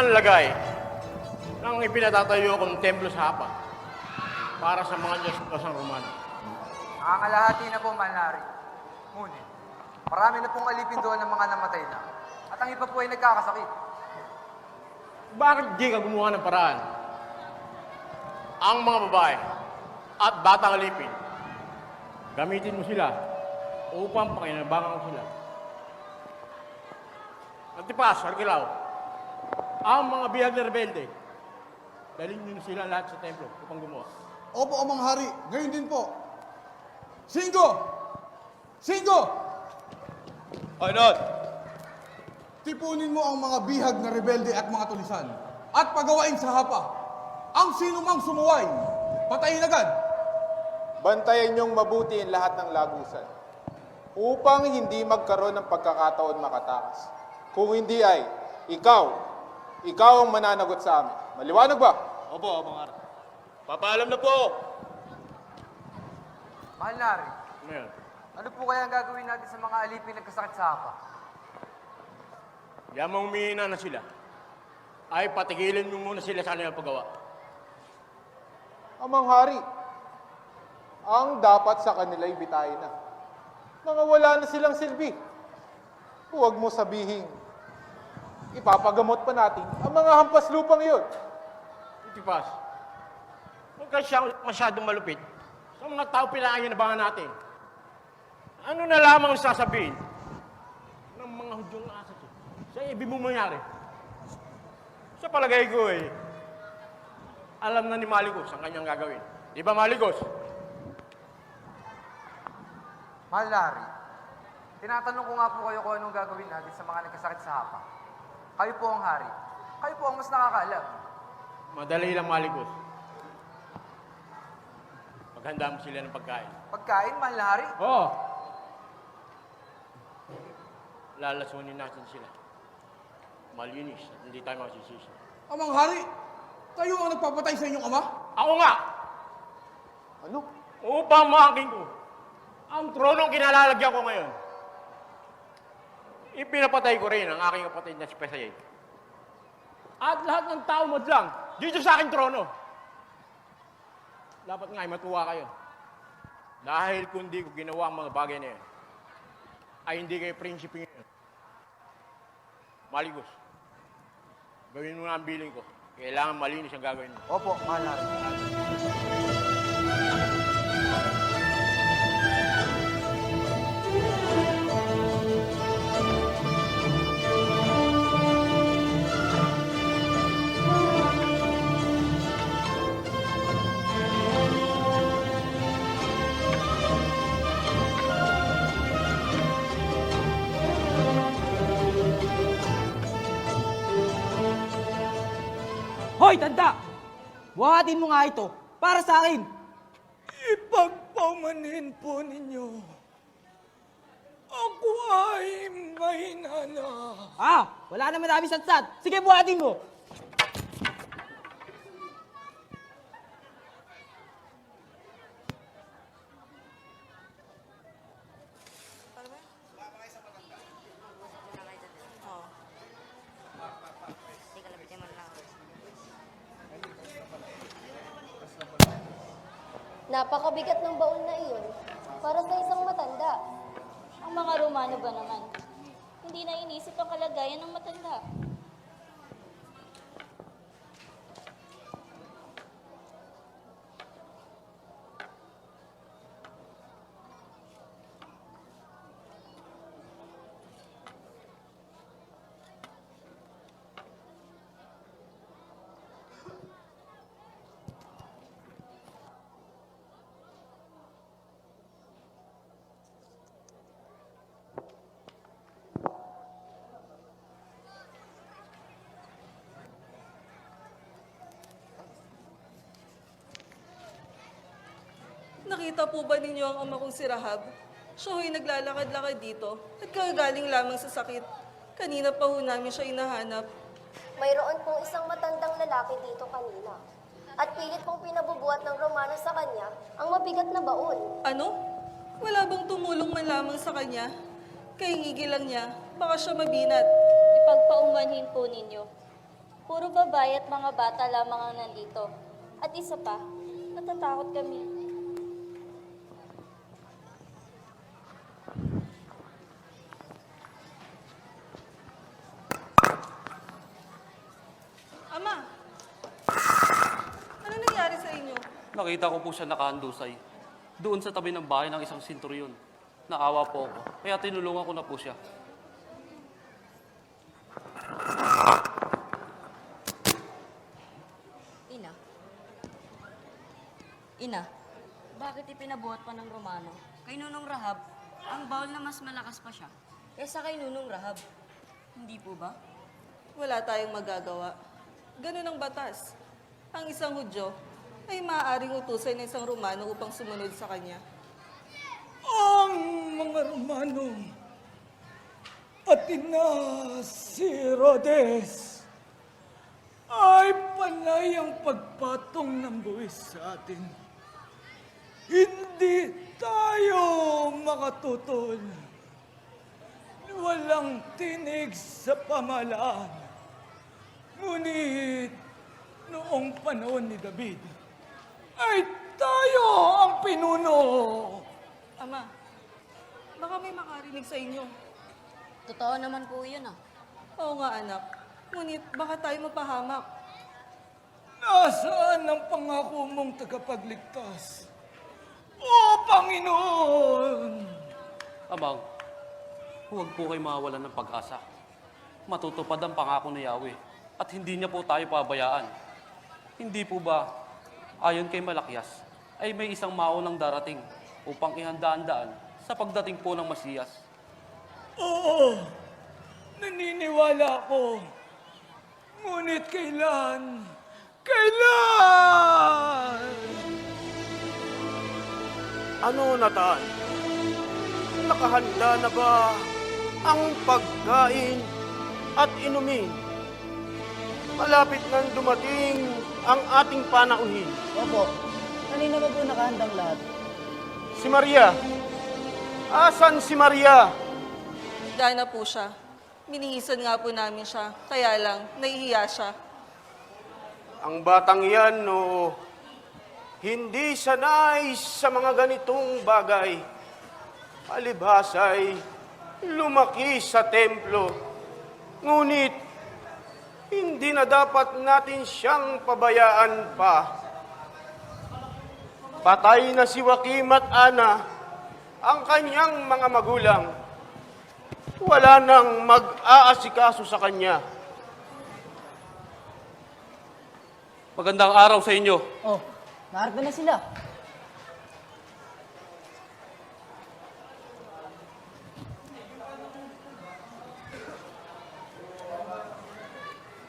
ang lagay ng ipinatatayo kong templo sa Hapa para sa mga Diyos-Diyosang Romano. Nakakalahati na po, Malnari. Ngunit, marami na pong alipin doon ng mga namatay na. At ang iba po ay nagkakasakit. Bakit di ka gumawa ng paraan? Ang mga babae at batang alipin, gamitin mo sila upang pakinabangan ko sila. Antipas, Arkilaw, ang mga bihag na rebelde, dalhin nyo na sila lahat sa templo upang gumawa. Opo, Amang Hari. Ngayon din po. Singgo! Singgo! Ano? Tipunin mo ang mga bihag na rebelde at mga tulisan at pagawain sa Hapa. Ang sinumang sumuway, patayin agad. Bantayan niyong mabuti ang lahat ng lagusan upang hindi magkaroon ng pagkakataon makatakas. Kung hindi ay, ikaw ang mananagot sa amin. Maliwanag ba? Opo, Amang Hari. Papaalam na po! Malnari, Ngayon, ano po kaya ang gagawin natin sa mga alipin nagkasakit sa Hapa? yamang umihina na sila, ay patigilin mo muna sila sa kanilang paggawa. Amang Hari, ang dapat sa kanila ay bitayin na. Mga wala na silang silbi. Huwag mo sabihin, ipapagamot pa natin ang mga hampas lupang iyon. Antipas, huwag ka siya masyadong malupit sa mga tao pinakinabangan natin. Ano na lamang sasabihin ng mga Hudyong asat sa ibig mo mangyari? Sa palagay ko alam na ni Maligos ang kanyang gagawin. Di ba, Maligos? Malnari, tinatanong ko nga po kayo kung anong gagawin natin sa mga nagkasakit sa Hapa. Kayo po ang hari. Kayo po ang mas nakakaalam. Madali lang, Maligos. Paghanda mo sila ng pagkain. Pagkain, Malnari? Oo. Lalasunin natin sila. Malinis at hindi tayo masisisi. Amang Hari, kayo ang nagpapatay sa inyong ama? Ako nga! Ano? Upang maaking ko ang tronong kinalalagyan ko ngayon. Ipinapatay ko rin ang aking kapatid na si Pesayay. At lahat ng tao madlang dito sa aking trono. Dapat nga ay matuwa kayo. Dahil kung di ko ginawa ang mga bagay na yan, ay hindi kayo prinsipe ngayon. Maligos, gawin mo na ang biling ko. Kailangan malinis ang gagawin mo. Opo, Malnari. Hoy, tanda! Buhatin mo nga ito para sa akin. Ipagpaumanhin po ninyo. Ako ay mahina na. Wala naman dami satsat. Sige, buhatin mo. Napakabigat ng baon na iyon para sa isang matanda. Ang mga Romano ba naman? Hindi na inisip ang kalagayan ng matanda. Nakita po ba ninyo ang ama kong si Rahab? Siya ho'y naglalakad-lakad dito at kagagaling lamang sa sakit. Kanina pa ho namin siya hinahanap. Mayroon pong isang matandang lalaki dito kanina. At pilit pong pinabubuhat ng Romano sa kanya ang mabigat na baon. Ano? Wala bang tumulong man lamang sa kanya? Kaingigi lang niya, baka siya mabinat. Ipagpaumanhin po ninyo. Puro babae at mga bata lamang ang nandito. At isa pa, natatakot kami. Ama! Ano nangyari sa inyo? Nakita ko po siya nakahandusay. Doon sa tabi ng bahay ng isang senturyon. Naawa po ako. Kaya tinulungan ko na po siya. Ina. Ina, bakit ipinabuhat pa ng Romano? Kay Nunong Rahab, ang bawal na mas malakas pa siya. Kesa kay Nunong Rahab. Hindi po ba? Wala tayong magagawa. Ganun ang batas. Ang isang Hudyo ay maaaring utusan ng isang Romano upang sumunod sa kanya. Ang mga Romano at ina si Rhodes ay panay ang pagpatong ng buwis sa atin. Hindi tayo makatutol. Walang tinig sa pamahalaan. Ngunit noong panahon ni David, ay tayo ang pinuno. Ama, baka may makarinig sa inyo. Totoo naman po yun ah. Oo nga anak, ngunit baka tayo mapahamak. Nasaan ang pangako mong tagapagligtas? O Panginoon! Amang, huwag po kayo mawalan ng pag-asa. Matutupad ang pangako ni Yahweh at hindi niya po tayo pabayaan. Hindi po ba, ayon kay Malakias, ay may isang maunang darating upang ihanda-handaan sa pagdating po ng Masiyas. Oo, naniniwala ako. Ngunit kailan? Kailan? Ano, Nathan? Nakahanda na ba ang pagkain at inumin? Malapit nang dumating ang ating panauhin. Opo, kanina ba po nakahandang lahat? Si Maria. Asan si Maria? Gana po siya. Minihisan nga po namin siya, kaya lang, nahihiya siya. Ang batang yan, no, hindi sanay sa mga ganitong bagay. Palibhasay, lumaki sa templo. Ngunit, hindi na dapat natin siyang pabayaan pa. Patay na si Joaquim at Ana, ang kanyang mga magulang. Wala nang mag-aasikaso sa kanya. Magandang araw sa inyo. Oh, narito na sila.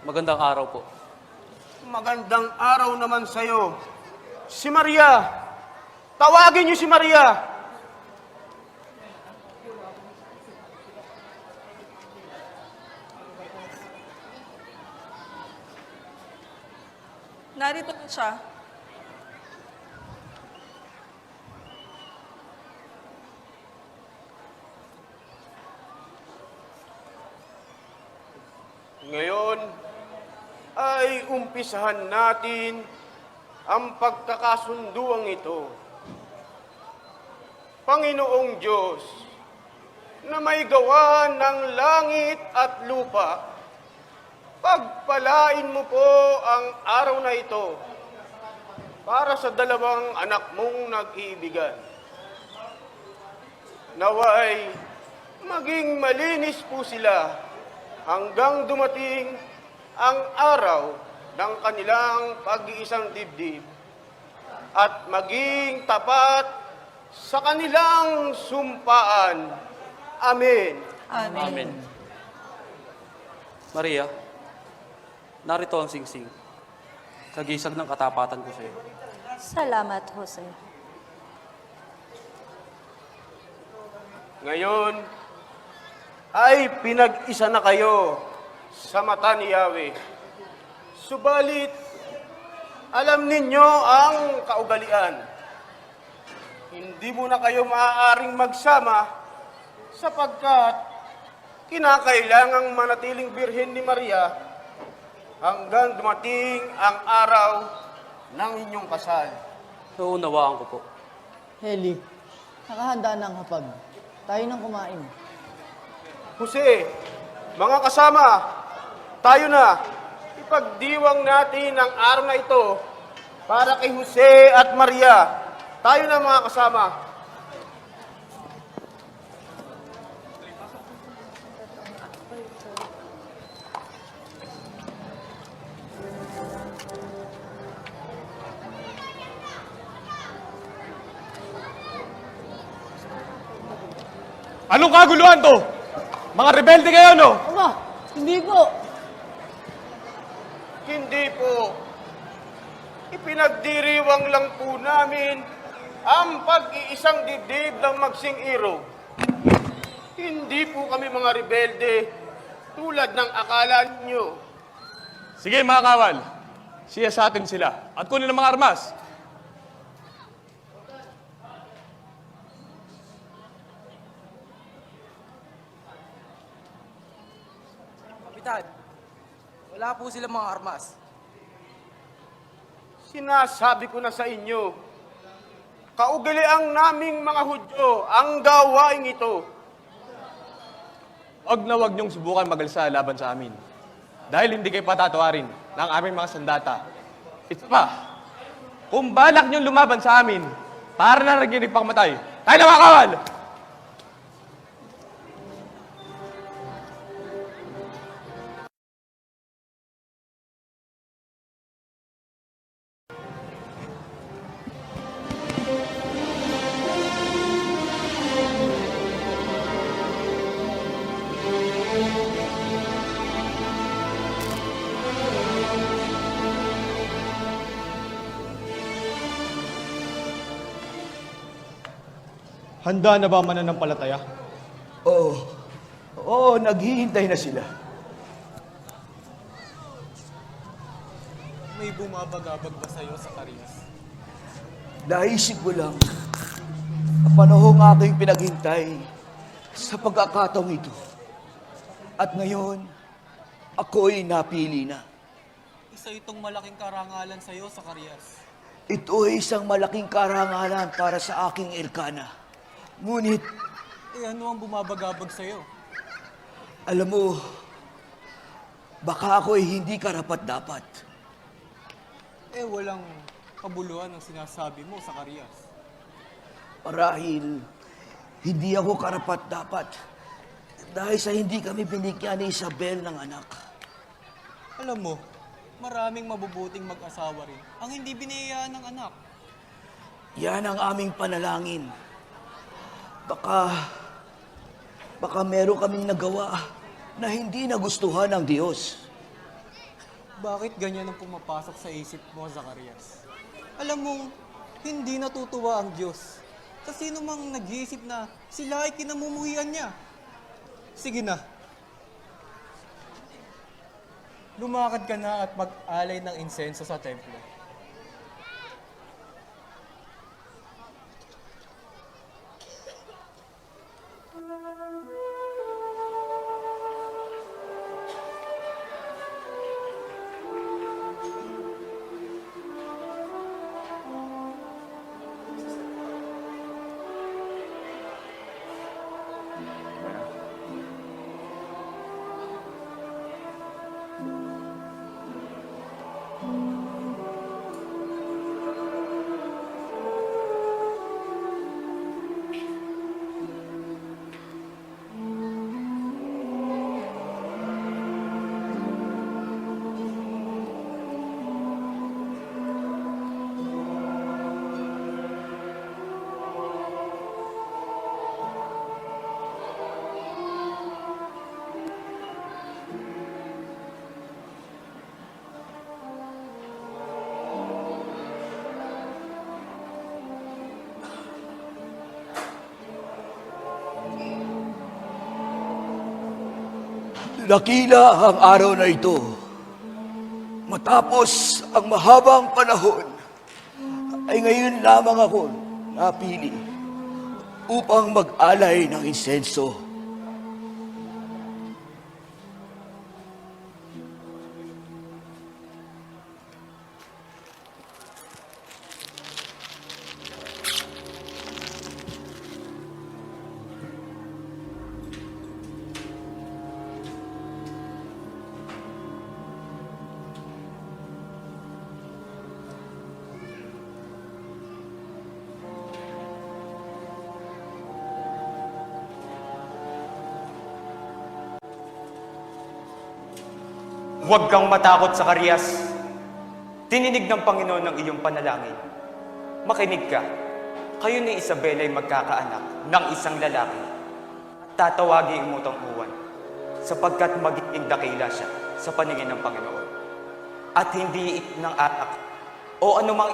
Magandang araw po. Magandang araw naman sa'yo. Si Maria. Tawagin niyo si Maria. Narito na siya. Ngayon ay umpisahan natin ang pagkakasunduang ito. Panginoong Diyos, na may gawa ng langit at lupa, pagpalain mo po ang araw na ito para sa dalawang anak mong nag-iibigan. Naway, maging malinis po sila hanggang dumating ang araw ng kanilang pag-iisang dibdib at maging tapat sa kanilang sumpaan. Amen. Amen. Maria, narito ang singsing. Kagisag ng katapatan ko sa iyo. Salamat, Jose. Ngayon ay pinag-isa na kayo sa mata ni Yahweh. Subalit, alam ninyo ang kaugalian. Hindi mo na kayo maaaring magsama sapagkat kinakailangang manatiling birhen ni Maria hanggang dumating ang araw ng inyong kasal. Naunawaan ko po. Heli, nakahanda na ang hapag. Tayo nang kumain. Jose, mga kasama, tayo na. Ipagdiwang natin ang araw na ito para kay Jose at Maria. Tayo na mga kasama. Anong kaguluhan to? Mga rebelde kayo, no? Aba, hindi po. Hindi po. Ipinagdiriwang lang po namin ang pag-iisang dibdib ng Magsing Irog. Hindi po kami mga rebelde tulad ng akala ninyo. Sige, mga kawal. Siya sa atin sila. At kunin ang mga armas. Kapitan, wala po silang mga armas. Sinasabi ko na sa inyo, kaugaliang naming mga Hudyo ang gawain ito. Huwag na huwag niyong subukan magalsa laban sa amin. Dahil hindi kayo patatawarin ng aming mga sandata. Ito pa, kung balak niyong lumaban sa amin, para na naginig pang matay, tayo na mga kawal! Handa na ba mananampalataya? Oo, naghihintay na sila. May bumabagabag ba sa'yo sa Karias? Naisip ko lang, ang panahong aking pinaghintay sa pagkakataong ito. At ngayon, ako'y napili na. Isa itong malaking karangalan sa'yo sa Karias. Ito ay isang malaking karangalan para sa aking Elkana. Ngunit, Ano ang bumabagabag sa'yo? alam mo, baka ako'y hindi karapat-dapat. Walang kabuluhan ang sinasabi mo sa Karias. Marahil, hindi ako karapat-dapat dahil sa hindi kami binigyan ni Isabel ng anak. Alam mo, maraming mabubuting mag-asawa rin ang hindi biniyayaan ng anak. Yan ang aming panalangin. Baka meron kaming nagawa na hindi nagustuhan ng Diyos. Bakit ganyan ang pumapasok sa isip mo, Zacarias? Alam mong, hindi natutuwa ang Diyos. Sa sino mang nag-iisip na sila ay kinamumuhian niya. Sige na. Lumakad ka na at mag-alay ng insenso sa templo. Dakila ang araw na ito. Matapos ang mahabang panahon, ay ngayon lamang ako napili upang mag-alay ng insenso. Huwag kang matakot, Zacarias. Tininig ng Panginoon ng iyong panalangin. Makinig ka. Kayo ni Isabel ay magkakaanak ng isang lalaki. Tatawagin mo itong Juan, sapagkat magiging dakila siya sa paningin ng Panginoon. At hindi ng anak o anumang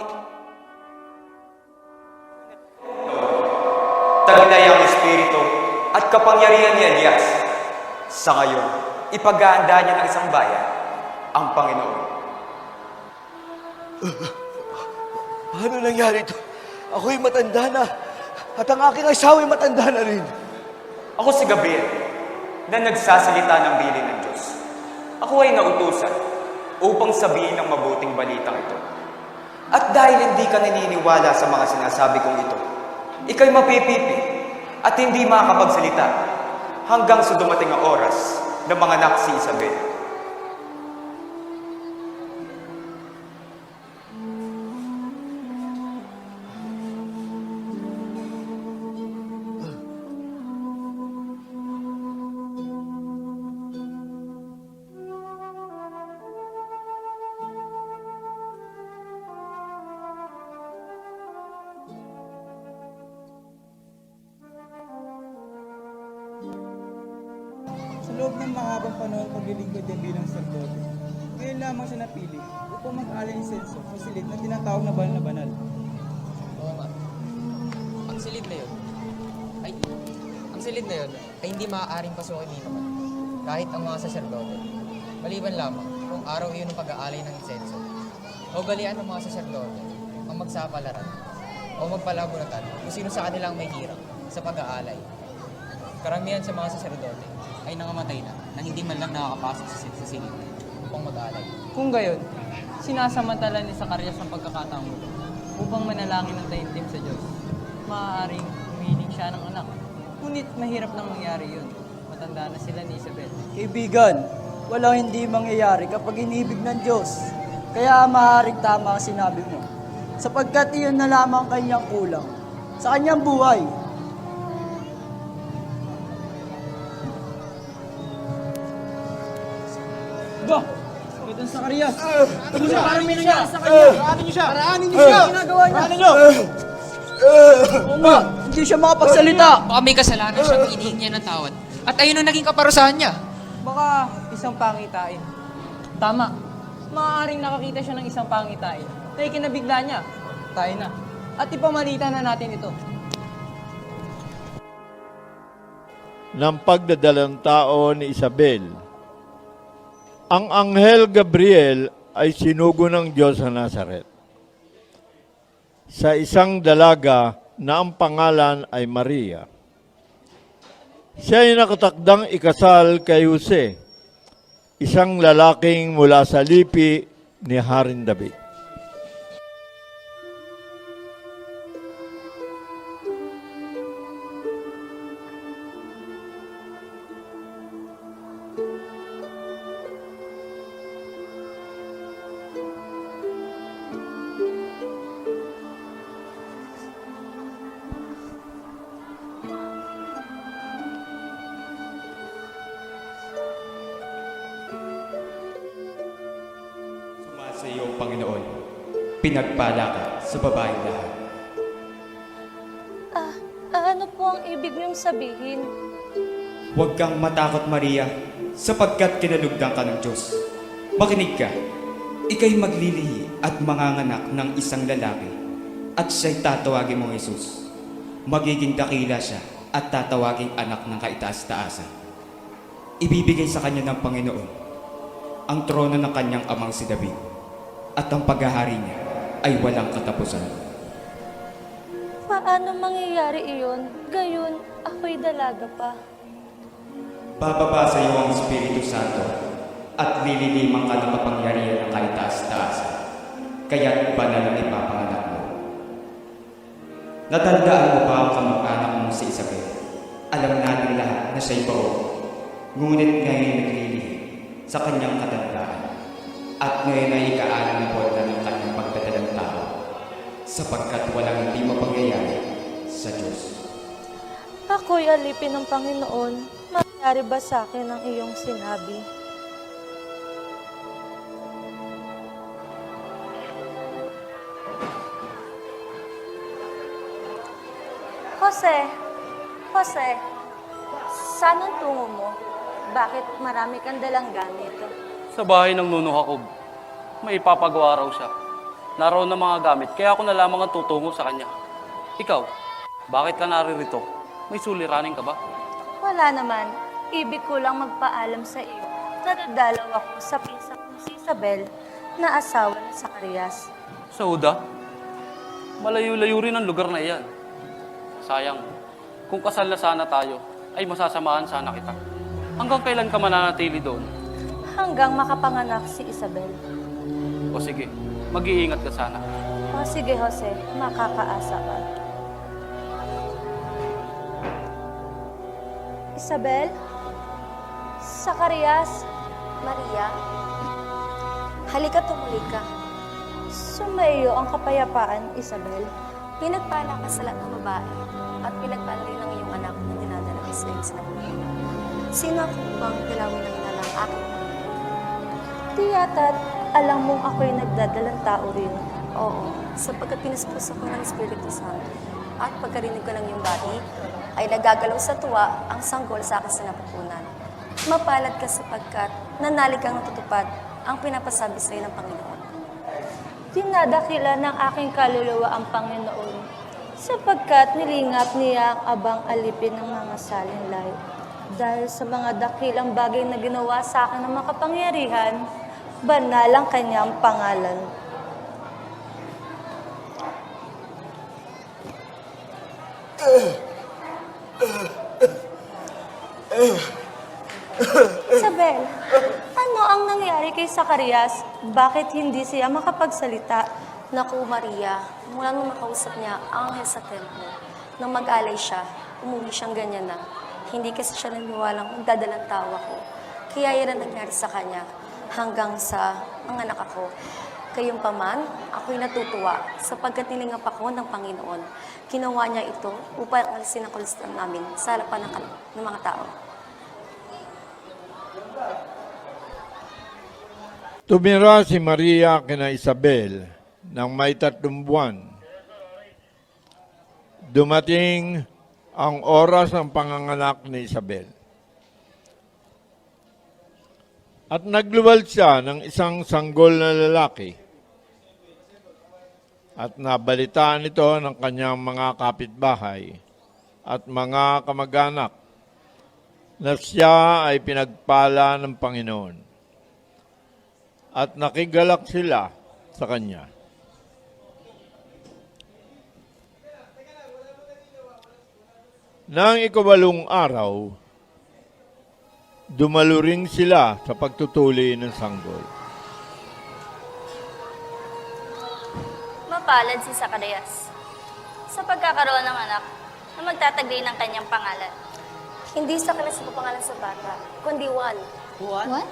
taglay ang Espiritu at kapangyarihan ni Elias. Sa ngayon, ipag-aanda niya ng isang bayan, ang Panginoon. Paano nangyari ito? Ako'y matanda na. At ang aking asawa'y matanda na rin. Ako si Gabriel, na nagsasalita ng bilin ng Diyos. Ako ay nautusan upang sabihin ng mabuting balitang ito. At dahil hindi ka naniniwala sa mga sinasabi kong ito, ika'y mapipipi at hindi makakapagsalita hanggang sa dumating ang oras na manganak si Isabel. Sa loob ng mahabang panahon paglilingkod niya bilang sardote, ngayon lamang siya napili upang mag-alay ng senso sa silid na tinatawag na banal na banal. Oo nga. Ang silid na yun ay hindi maaaring pasukin ni naman. Kahit ang mga saserdote. Maliban lamang kung araw iyon ng pag-aalay ng insenso. O galian ng mga saserdote ang magsapalaran o magpalabunatan kung sino sa kanilang may hirap sa pag-aalay. Karamihan sa mga saserdote ay nangamatay na nang hindi man lang nakakapasok sa silid upang mag-aalay. Kung gayon, sinasamantala ni Zacarias ang pagkakataon mo upang manalangin ng taimtim sa Diyos. Maaaring humiling siya ng anak. Ngunit mahirap nang mangyari yun. Matanda na sila ni Isabel. Kaibigan, walang hindi mangyayari kapag inibig ng Diyos. Kaya maaaring tama ang sinabi mo. Sapagkat iyon na lamang kanyang kulang sa kanyang buhay. Ba! Itong Zacarias! Parang may nangyari sa kanya! Paraanin niyo siya! Paraanin niyo siya! Ginagawa niya! Paraanin niyo! Oo nga, hindi siya makapagsalita. Baka may kasalanan siyang hinihingi niya ng tawad. At ayun ang naging kaparusahan niya. Baka isang pangitain. Tama. Maaaring nakakita siya ng isang pangitain na ikinabigla niya. Tayo na. At ipamalitan na natin ito. Ng pagdadalang tao ni Isabel. Ang Anghel Gabriel ay sinugo ng Diyos sa Nazaret sa isang dalaga na ang pangalan ay Maria. Siya ay nakatakdang ikasal kay Jose, isang lalaking mula sa lipi ni Haring David. Sa iyong Panginoon, pinagpala ka sa babaeng lahat. Ano po ang ibig niyong sabihin? Huwag kang matakot, Maria, sapagkat kinalugdan ka ng Diyos. Makinig ka, ika'y maglilihi at manganganak ng isang lalaki, at siya'y tatawagin mong Jesus. Magiging dakila siya at tatawaging anak ng kaitaas-taasan. Ibibigay sa kanya ng Panginoon ang trono ng kanyang amang si David, at ang paghahari niya ay walang katapusan. Paano mangyayari iyon? Gayon, ako'y dalaga pa. Bababa sa iyo ang Espiritu Santo at lililimang ka ng kapangyarihan ng kaitaas-taasan, kaya't banal ang ipapanganak mo. Natandaan mo ba ang kamag-anak mo si Isabel? Alam natin lahat na siya'y baon, ngunit ngayon naglilihi sa kanyang katandaan. At ngayon ay ika-6 na buwan na ng kanyang pagdadalang tao, sapagkat walang hindi mapangyayari sa Diyos. Ako'y alipin ng Panginoon. Mangyari ba sa akin ang iyong sinabi? Jose, saan ang tungo mo? Bakit marami kang dalang gamit? Sa bahay ng Nuno Jacob, may ipapagawa raw siya. Naroon ng mga gamit, kaya ako na lamang ang tutungo sa kanya. Ikaw, bakit ka naririto? May suliranin ka ba? Wala naman. Ibig ko lang magpaalam sa iyo na dadalaw ako sa pinsa kong si Isabel na asawa ni Zacarias. Sa Huda? Malayo-layo rin ang lugar na iyan. Sayang, kung kasal na sana tayo, ay masasamahan sana kita. Hanggang kailan ka mananatili doon? Hanggang makapanganak si Isabel. O sige, mag-iingat ka sana. O sige, Jose, makakaasa ka. Isabel? Zacarias? Maria, halika tumuli ka. Sumayo ang kapayapaan, Isabel. Pinagpala ka sa lahat ng babae at pinagpala rin ang iyong anak na dinadala sa iyong sinabuhay. Sino ako bang tilawin ng ina ng aking mga? Di yata't alam mong ako'y nagdadalang tao rin. Oo, sapagkat pinuspuso ko ng Espiritu Santo at pagkarinig ko ng iyong bati, ay nagagalaw sa tuwa ang sanggol sa aking sinapupunan. Mapalad ka sapagkat nanalig kang natutupad ang pinapasabi sa iyo ng Panginoon. Dinadakila ng aking kaluluwa ang Panginoon, sapagkat nilingap niya ang abang alipin ng mga salinlay. Dahil sa mga dakilang bagay na ginawa sa akin ng makapangyarihan, banal ang kanyang pangalan. Isabel, ano ang nangyari kay Zacarias? Bakit hindi siya makapagsalita? Naku, Maria, mula nung makausap niya ang anghel sa templo, nang mag-alay siya, umuwi siyang ganyan na. Hindi kasi siya naniwalang magdadalang tawa ko. Kaya yan ang nangyari sa kanya hanggang sa ang anak ako. Gayunpaman, ako'y natutuwa sapagkat nilingap ako ng Panginoon. Ginawa niya ito upang alisin ang kalusutan namin sa harapan ng mga tao. Tumira si Maria kina Isabel ng may 3 buwan. Dumating ang oras ng panganganak ni Isabel. At nagluwal siya ng isang sanggol na lalaki. At nabalitaan ito ng kanyang mga kapitbahay at mga kamag-anak na siya ay pinagpala ng Panginoon. At nakigalak sila sa kanya. Nang 8 araw, dumaluring sila sa pagtutuli ng sanggol. Mapalad si Zacarias sa pagkakaroon ng anak na magtataglay ng kanyang pangalan. Hindi sa kanila sa papangalan sa bata, kundi Juan. Juan?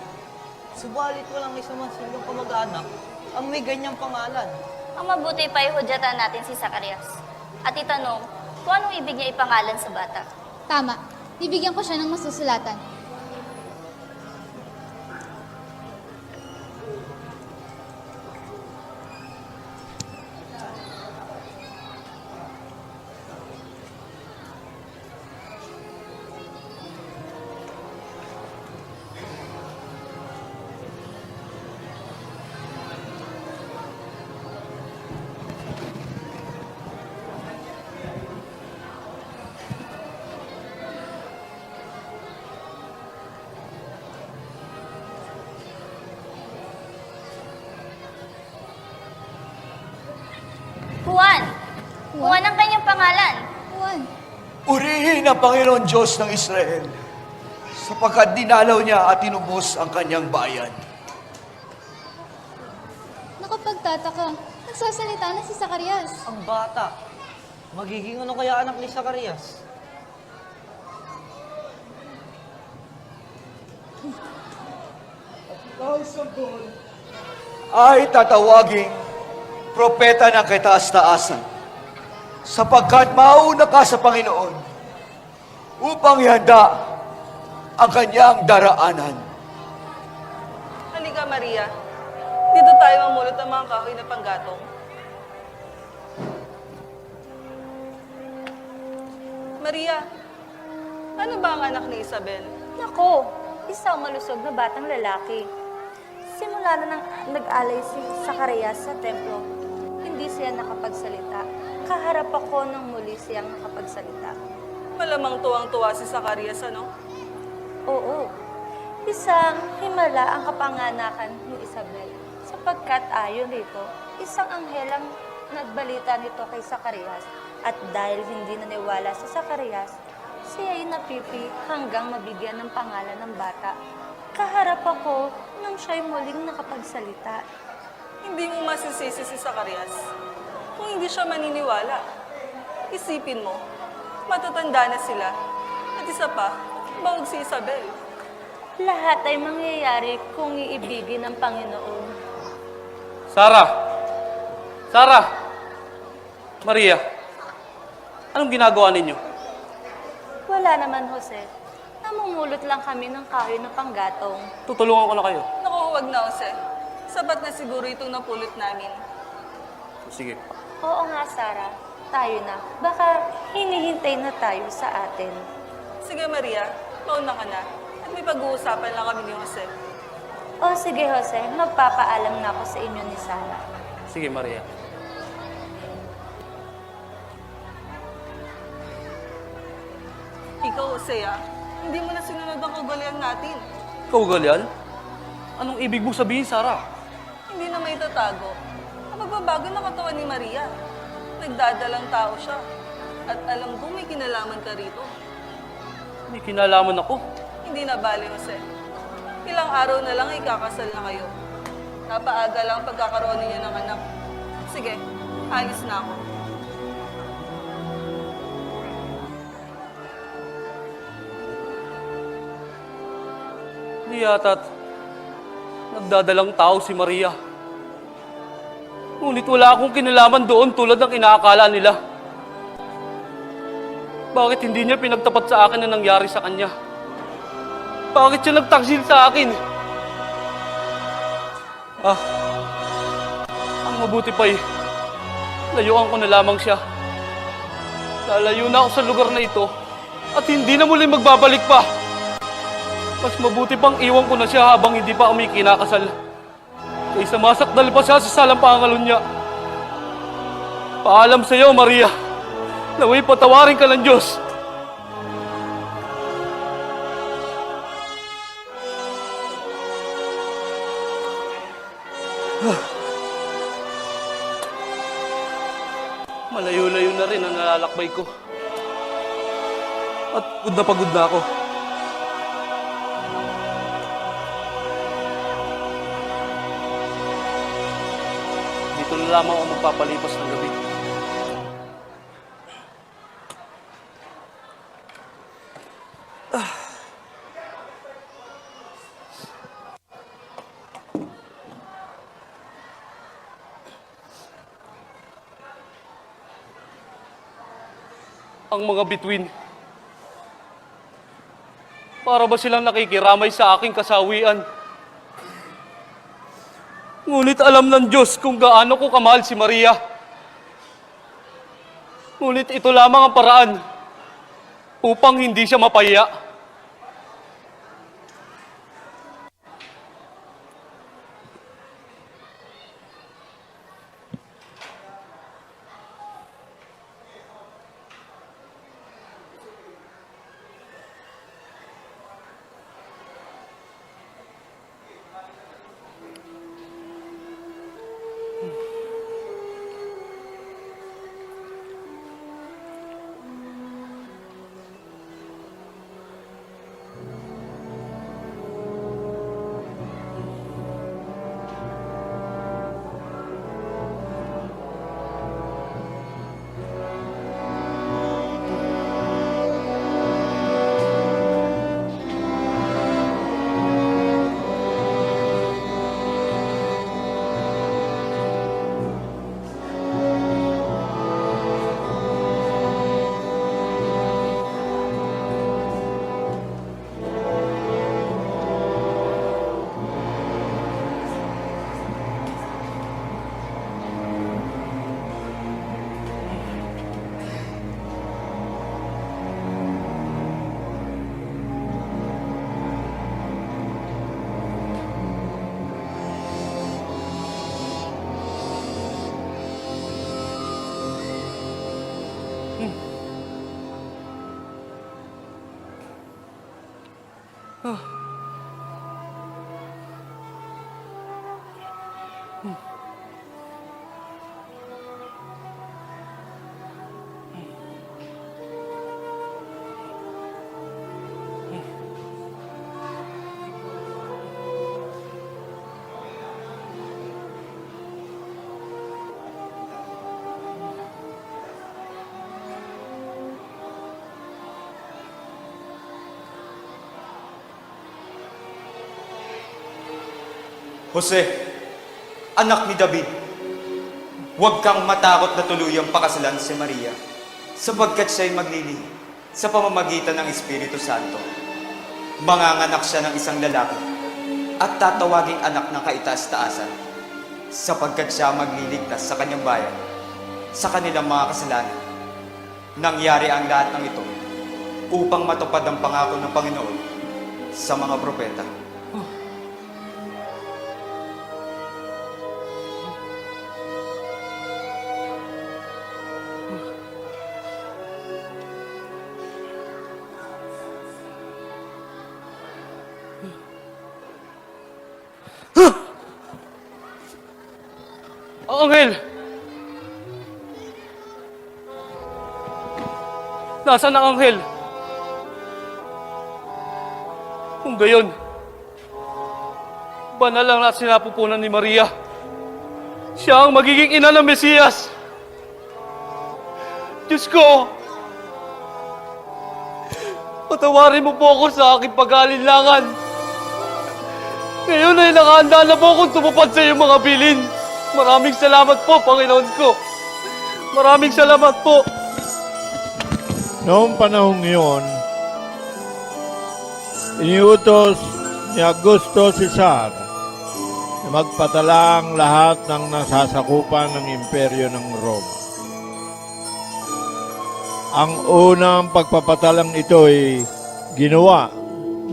Subalit walang isa man silang kamag-anak ang may ganyang pangalan. Ang mabuti pa ay hudyatan natin si Zacarias at itanong kung anong ibig niya ipangalan sa bata. Tama. Bibigyan ko siya ng masusulatan. Juan! Juan ang kanyang pangalan. Juan. Purihin ang Panginoon Diyos ng Israel, sapagkat dinalaw niya at tinubos ang kanyang bayan. Nakapagtataka. Nagsasalita na si Zacarias. Ang bata. Magiging ano kaya anak ni Zacarias? Ay tatawaging propeta ng kataas-taasan, sapagkat mauna ka sa Panginoon upang ihanda ang kanyang daraanan. Halika, Maria. Dito tayo mamulot ng mga kahoy na panggatong. Maria, ano ba ang anak ni Isabel? Nako, isang malusog na batang lalaki. Simula na nang nag-alay si Zacarias sa templo, hindi siya nakapagsalita. Kaharap ako nang muli siyang nakapagsalita. Malamang tuwang-tuwa si Zacarias, ano? Oo, isang himala ang kapanganakan ni Isabel sapagkat ayon dito, isang anghel ang nagbalita nito kay Zacarias at dahil hindi naniwala si Zacarias, siya ay napipi hanggang mabigyan ng pangalan ng bata. Kaharap ako nang siya'y muling nakapagsalita. Hindi mo masisisi si Zacarias kung hindi siya maniniwala. Isipin mo, matatanda na sila. At isa pa, bawag si Isabel. Lahat ay mangyayari kung iibigin ng Panginoon. Sarah! Sarah! Maria! Anong ginagawa ninyo? Wala naman, Jose. Namumulot lang kami ng kahoy na panggatong. Tutulungan ko na kayo. Naku, huwag na, Jose. Sapat na siguro itong napulot namin. Sige. Oo nga, Sarah. Tayo na. Baka hinihintay na tayo sa atin. Sige, Maria. Mauna ka na. At may pag-uusapan lang kami ni Jose. O sige, Jose. Magpapaalam na ako sa inyo ni Sarah. Sige, Maria. Ikaw, Jose, hindi mo na sinunod ang kaugalian natin. Kaugalian? Anong ibig mong sabihin, Sarah? Hindi na may tatago. Ang pagbabago ng katawan ni Maria. Nagdadalang tao siya. At alam ko may kinalaman ka rito. May kinalaman ako. Hindi na bale, Jose. Ilang araw na lang ikakasal na kayo. Napaaga lang pagkakaroon niyo ng anak. Sige, alis na ako. Hindi yata't nagdadalang tao si Maria. Ngunit wala akong kinalaman doon tulad ng inaakala nila. Bakit hindi niya pinagtapat sa akin na nangyari sa kanya? Bakit siya nagtaksil sa akin? Ang mabuti pa'y layuan ko na lamang siya. Lalayo na ako sa lugar na ito at hindi na muli magbabalik pa. Mas mabuti pang iwan ko na siya habang hindi pa kami kinakasal. Kaysa masakdal pa siya sa salang pangalon niya. Paalam sa iyo, Maria. Naway patawarin ka ng Diyos. Malayo-layo na rin ang nalalakbay ko. At pagod na ako. Dito na lamang ako magpapalipas ng gabi. Ang mga bituin, para ba silang nakikiramay sa aking kasawian? Ngunit alam ng Diyos kung gaano ko kamahal si Maria. Ngunit ito lamang ang paraan upang hindi siya mapahiya. Jose, anak ni David, huwag kang matakot na tuluyang pakasalan si Maria, sapagkat siya'y maglilihi sa pamamagitan ng Espiritu Santo. Manganganak siya ng isang lalaki at tatawaging anak ng kaitaas-taasan, sapagkat siya magliligtas sa kanyang bayan sa kanilang mga kasalanan. Nangyari ang lahat ng ito upang matupad ang pangako ng Panginoon sa mga propeta. Ang anghel! Nasaan ang anghel? Kung gayon, banal lang at sinapupunan ni Maria. Siya ang magiging ina ng Mesiyas. Diyos ko, patawarin mo po ako sa aking pag-aalinlangan. Ngayon ay nakahanda na po akong tumupad sa iyong mga bilin. Maraming salamat po, Panginoon ko. Maraming salamat po. Noong panahong iyon, iniutos ni Augusto Cesar na magpadala ang lahat ng nasasakupan ng imperyo ng Roma. Ang unang pagpapatalang ito ay ginawa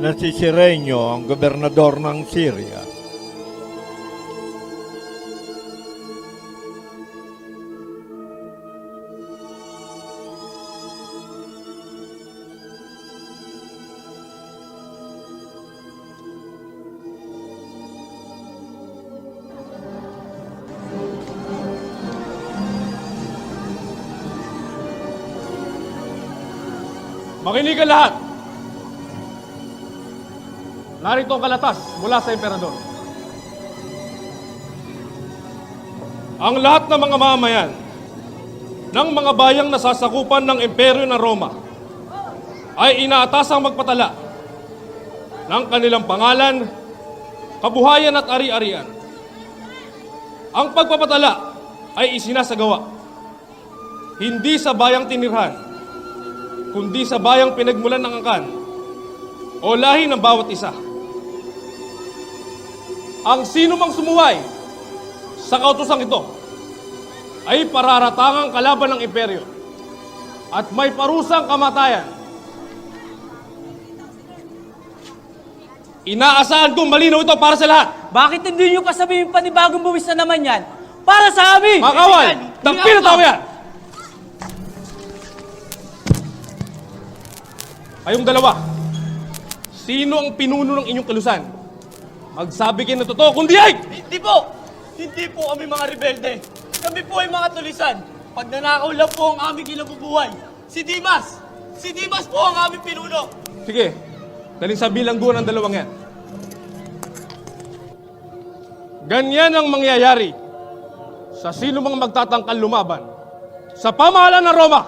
na si Cirenio, ang gobernador ng Syria. Makinig ang lahat! Narito ang kalatas mula sa emperador. Ang lahat ng mga mamayan ng mga bayang nasasakupan ng imperyo ng Roma ay inaatasang magpatala ng kanilang pangalan, kabuhayan at ari-arian. Ang pagpapatala ay isinasagawa hindi sa bayang tinirhan, kundi sa bayang pinagmulan ng angkan o lahi ng bawat isa. Ang sino mang sumuway sa kautosang ito ay pararatangang kalaban ng imperyo at may parusang kamatayan. Inaasahan kong malinaw ito para sa lahat. Bakit hindi nyo pa sabihin panibagong buwis na naman yan? Para sa amin! Mga kawal, tagpi na tao yan! Kayong dalawa, sino ang pinuno ng inyong kalusan? Magsabi kayo ng totoo, kundi ay! Hindi po! Hindi po kami mga rebelde. Kami po ay mga tulisan. Pag nanakaw lang po ang aming kinabubuhay. Si Dimas! Si Dimas po ang aming pinuno! Sige, daling sa bilangguan ng dalawang yan. Ganyan ang mangyayari sa sino mang magtatangkal lumaban sa pamahalaan ng Roma.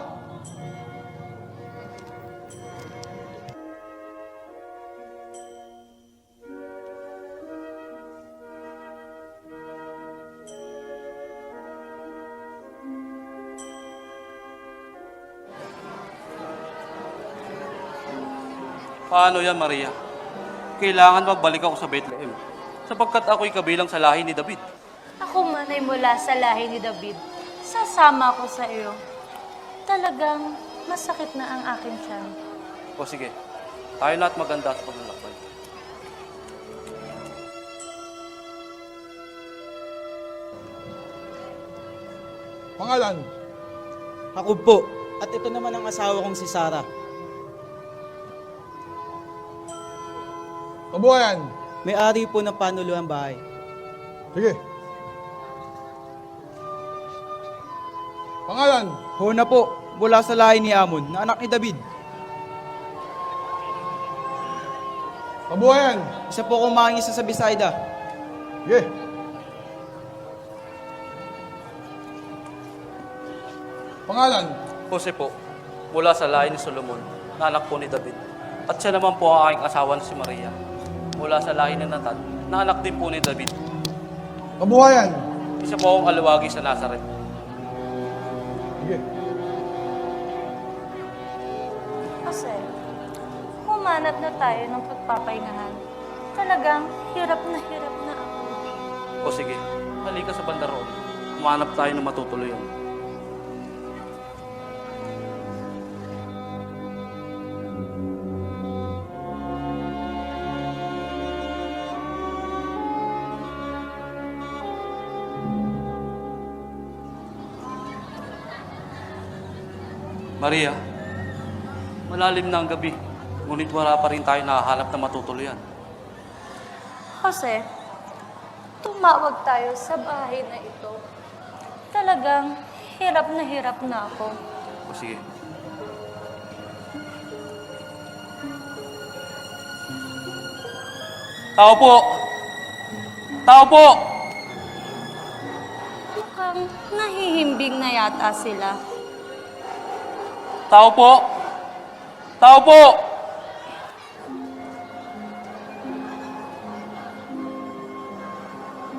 Paano yan, Maria? Kailangan magbalik ako sa Bethlehem, sapagkat ako'y kabilang sa lahi ni David. Ako man ay mula sa lahi ni David. Sasama ko sa iyo. Talagang masakit na ang aking tiyan. O sige, tayo na at maganda sa paglalakbay. Pangalan? Ako po. At ito naman ang asawa kong si Sarah. Kabuhayan. May-ari po ng panuluang bahay. Sige. Pangalan. Hona po, mula sa lahi ni Amon, na anak ni David. Kabuhayan. Isa po kumangis sa Bisaida. Sige. Pangalan. Jose po, mula sa lahi ni Solomon, na anak po ni David. At siya naman po ang aking asawa na si Maria. Mula sa lahi ni Nathan, na anak din po ni David. Kabuhayan. Isa po akong alawagi sa Nazaret. Sige. Kasi, humanap na tayo ng pagpapahingahan. Talagang hirap na ako. O sige, halika sa banda roon. Humanap tayo ng matutuluyan. Maria, malalim na ang gabi, ngunit wala pa rin tayo nakahanap na matutuluyan. Jose, tumawag tayo sa bahay na ito. Talagang hirap na ako. O sige. Tao po! Tao po! Mukhang nahihimbing na yata sila. Tao po! Tao po!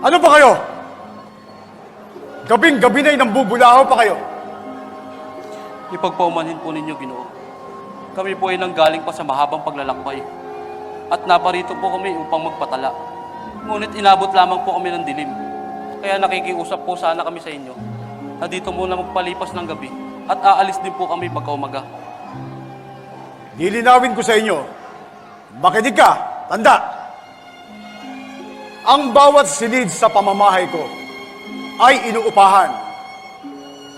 Ano ba kayo? Gabing-gabi na inambubulahaw pa kayo. Ipagpaumanhin po ninyo, Ginoo. Kami po ay nanggaling pa sa mahabang paglalakbay. At naparito po kami upang magpatala. Ngunit inabot lamang po kami ng dilim. Kaya nakikiusap po sana kami sa inyo na dito muna magpalipas ng gabi at aalis din po kami pagkaumaga. Lilinawin ko sa inyo. Makinig ka, tanda. Ang bawat silid sa pamamahay ko ay inuupahan.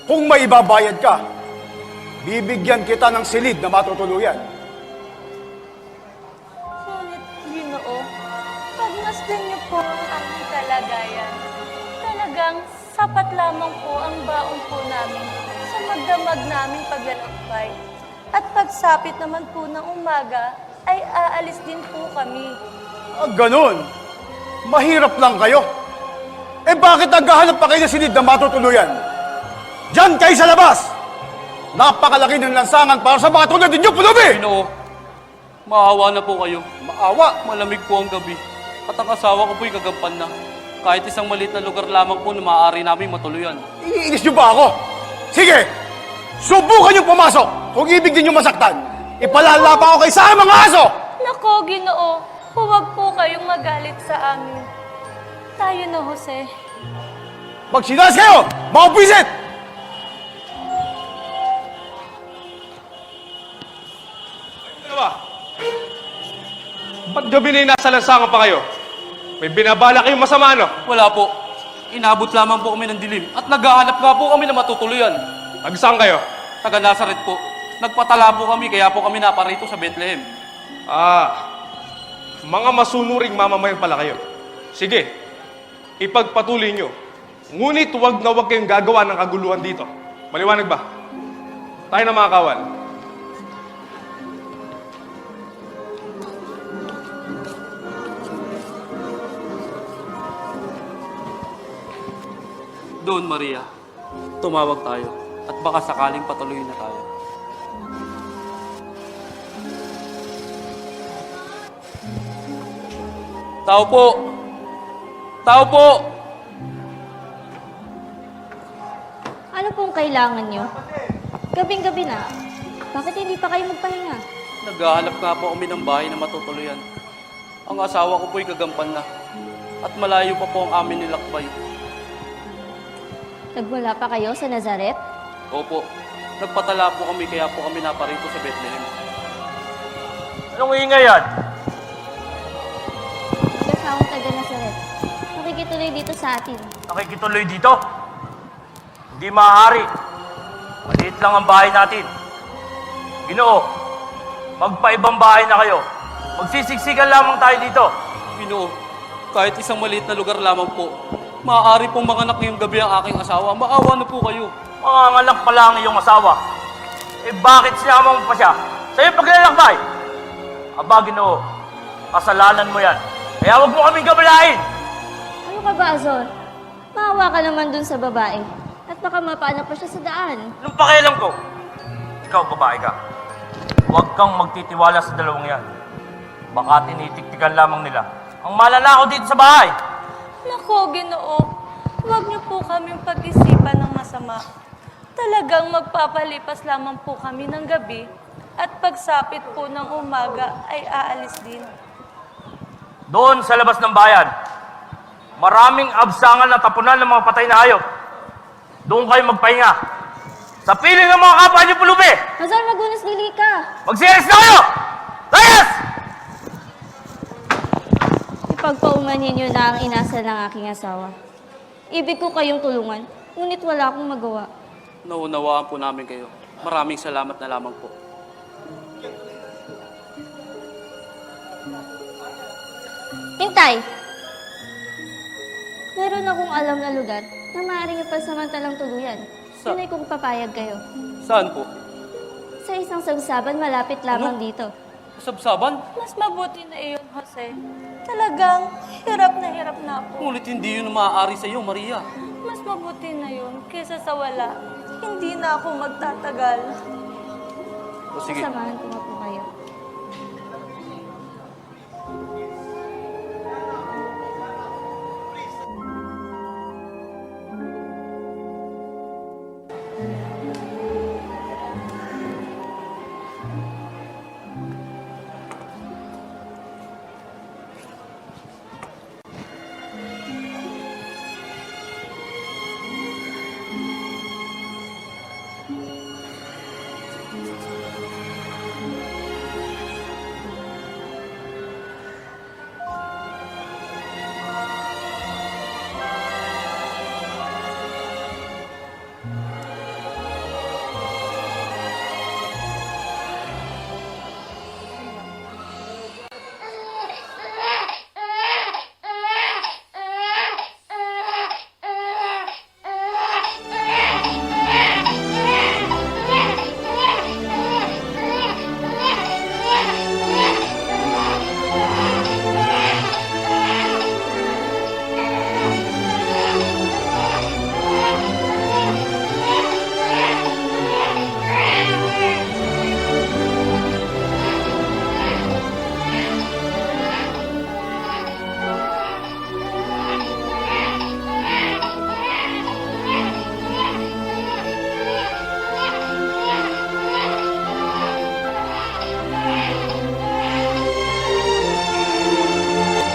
Kung may ibabayad ka, bibigyan kita ng silid na matutuluyan. Ngunit, Ginoo, pagmasdan niyo po ang aming kalagayan. Talagang sapat lamang po ang baon po namin sa magdamag naming paglalakbay. At pagsapit naman po ng umaga, ay aalis din po kami. Ganun. Mahirap lang kayo. Eh bakit naghahanap pa kayo ng silid na matutuluyan? Diyan kayo sa labas! Napakalaki ng lansangan para sa mga tulad ninyo, pulubi! Ginoo, maawa na po kayo. Maawa? Malamig po ang gabi. At ang asawa ko po'y gagampan na. Kahit isang maliit na lugar lamang po na maaari namin matuluyan. Iniinis niyo ba ako? Sige! Subukan niyo pumasok! Kung ibig din niyo masaktan, ipalala pa ako kay sa mga aso! Nako, Ginoo, huwag po kayong magalit sa amin. Tayo na, Jose. Magsinas kayo! Mga bisit! Ano ba? Ba't gabi na nasa lansangan pa kayo? May binabala kayong masama, ano? Wala po. Inabot lamang po kami ng dilim at naghahanap nga po kami na matutuluyan. Tagsaan kayo? Taga Nazaret po. Nagpatala po kami kaya po kami naparito sa Bethlehem. Mga masunuring mamamayan pala kayo. Sige, ipagpatuloy nyo. Ngunit huwag na huwag kayong gagawa ng kaguluhan dito. Maliwanag ba? Tayo na mga kawal. Doon, Maria, tumawag tayo at baka sakaling patuloy na tayo. Tao po! Tao po! Ano pong kailangan nyo? Gabing-gabi na. Bakit hindi pa kayo magpahinga? Naghahanap nga po kami ng bahay na matutuluyan. Ang asawa ko po'y gagampan na. At malayo pa po ang amin nilakbay. Nagwala pa kayo sa Nazaret? Opo, nagpatala po kami kaya po kami naparito sa Bethlehem. Anong ingay yan? Kasawang taga Nazaret. Nakikituloy dito sa atin. Nakikituloy dito? Hindi maaari. Maliit lang ang bahay natin. Ginoo, magpaibang bahay na kayo Magsisiksikan lamang tayo dito. Ginoo, kahit isang maliit na lugar lamang po, maaari pong manganak ngayong gabi ang aking asawa. Maawa na po kayo. Manganganak pala ang iyong asawa. Eh bakit sinama mo pa siya? Sa'yo paglalakbay. Aba, Ginoo, kasalanan mo yan. Kaya huwag mo kaming gabalain. Ano ka ba, Azor? Maawa ka naman dun sa babae. At baka mapaana pa siya sa daan. Anong pakialam ko? Ikaw, babae ka. Huwag kang magtitiwala sa dalawang yan. Baka tinitiktikan lamang nila ang malalakaw dito sa bahay. Nako, Ginoo, huwag niyo po kaming pag-isipan ng masama. Talagang magpapalipas lamang po kami ng gabi at pagsapit po ng umaga ay aalis din. Doon sa labas ng bayan, maraming absangan na tapunan ng mga patay na hayop. Doon kayo magpahinga. Sa piling ng mga kapwa niyo pulubi! Azor, magunas dili ka! Magsiyas na kayo! Layas! Ipagpauman ninyo na ang inasal ng aking asawa. Ibig ko kayong tulungan, ngunit wala akong magawa. Naunawaan po namin kayo. Maraming salamat na lamang po. Hintay! Meron akong alam na lugar na maaaring ipasamantalang tuluyan. Tunay kung papayag kayo. Saan po? Sa isang sabsaban malapit lamang dito. Sabsaban? Mas mabuti na iyon, Jose. Talagang hirap na ako. Ngunit hindi yun maaari sa iyo, Maria. Mas mabuti na yun kaysa sa wala. Hindi na ako magtatagal. O sige. Samahan ko na po kayo.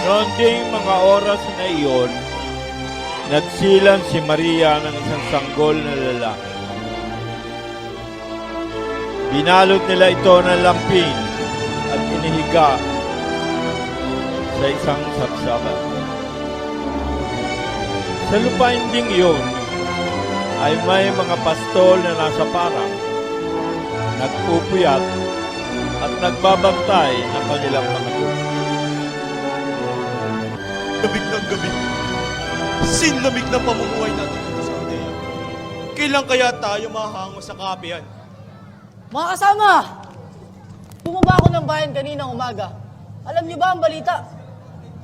Noon ding mga oras na iyon, nagsilang si Maria ng isang sanggol na lalaki. Binalot nila ito ng lampin at inihiga sa isang sabsaban. Sa lupain ding iyon ay may mga pastol na nasa parang, nagpupuyat at nagbabantay ng kanilang mga tubo. Lamig ng gabi. Sinlamig na pamumuhay natin dito sa Judea. Kailan kaya tayo mahango sa kapihan? Mga kasama! Bumaba ako ng bayan kaninang umaga. Alam niyo ba ang balita?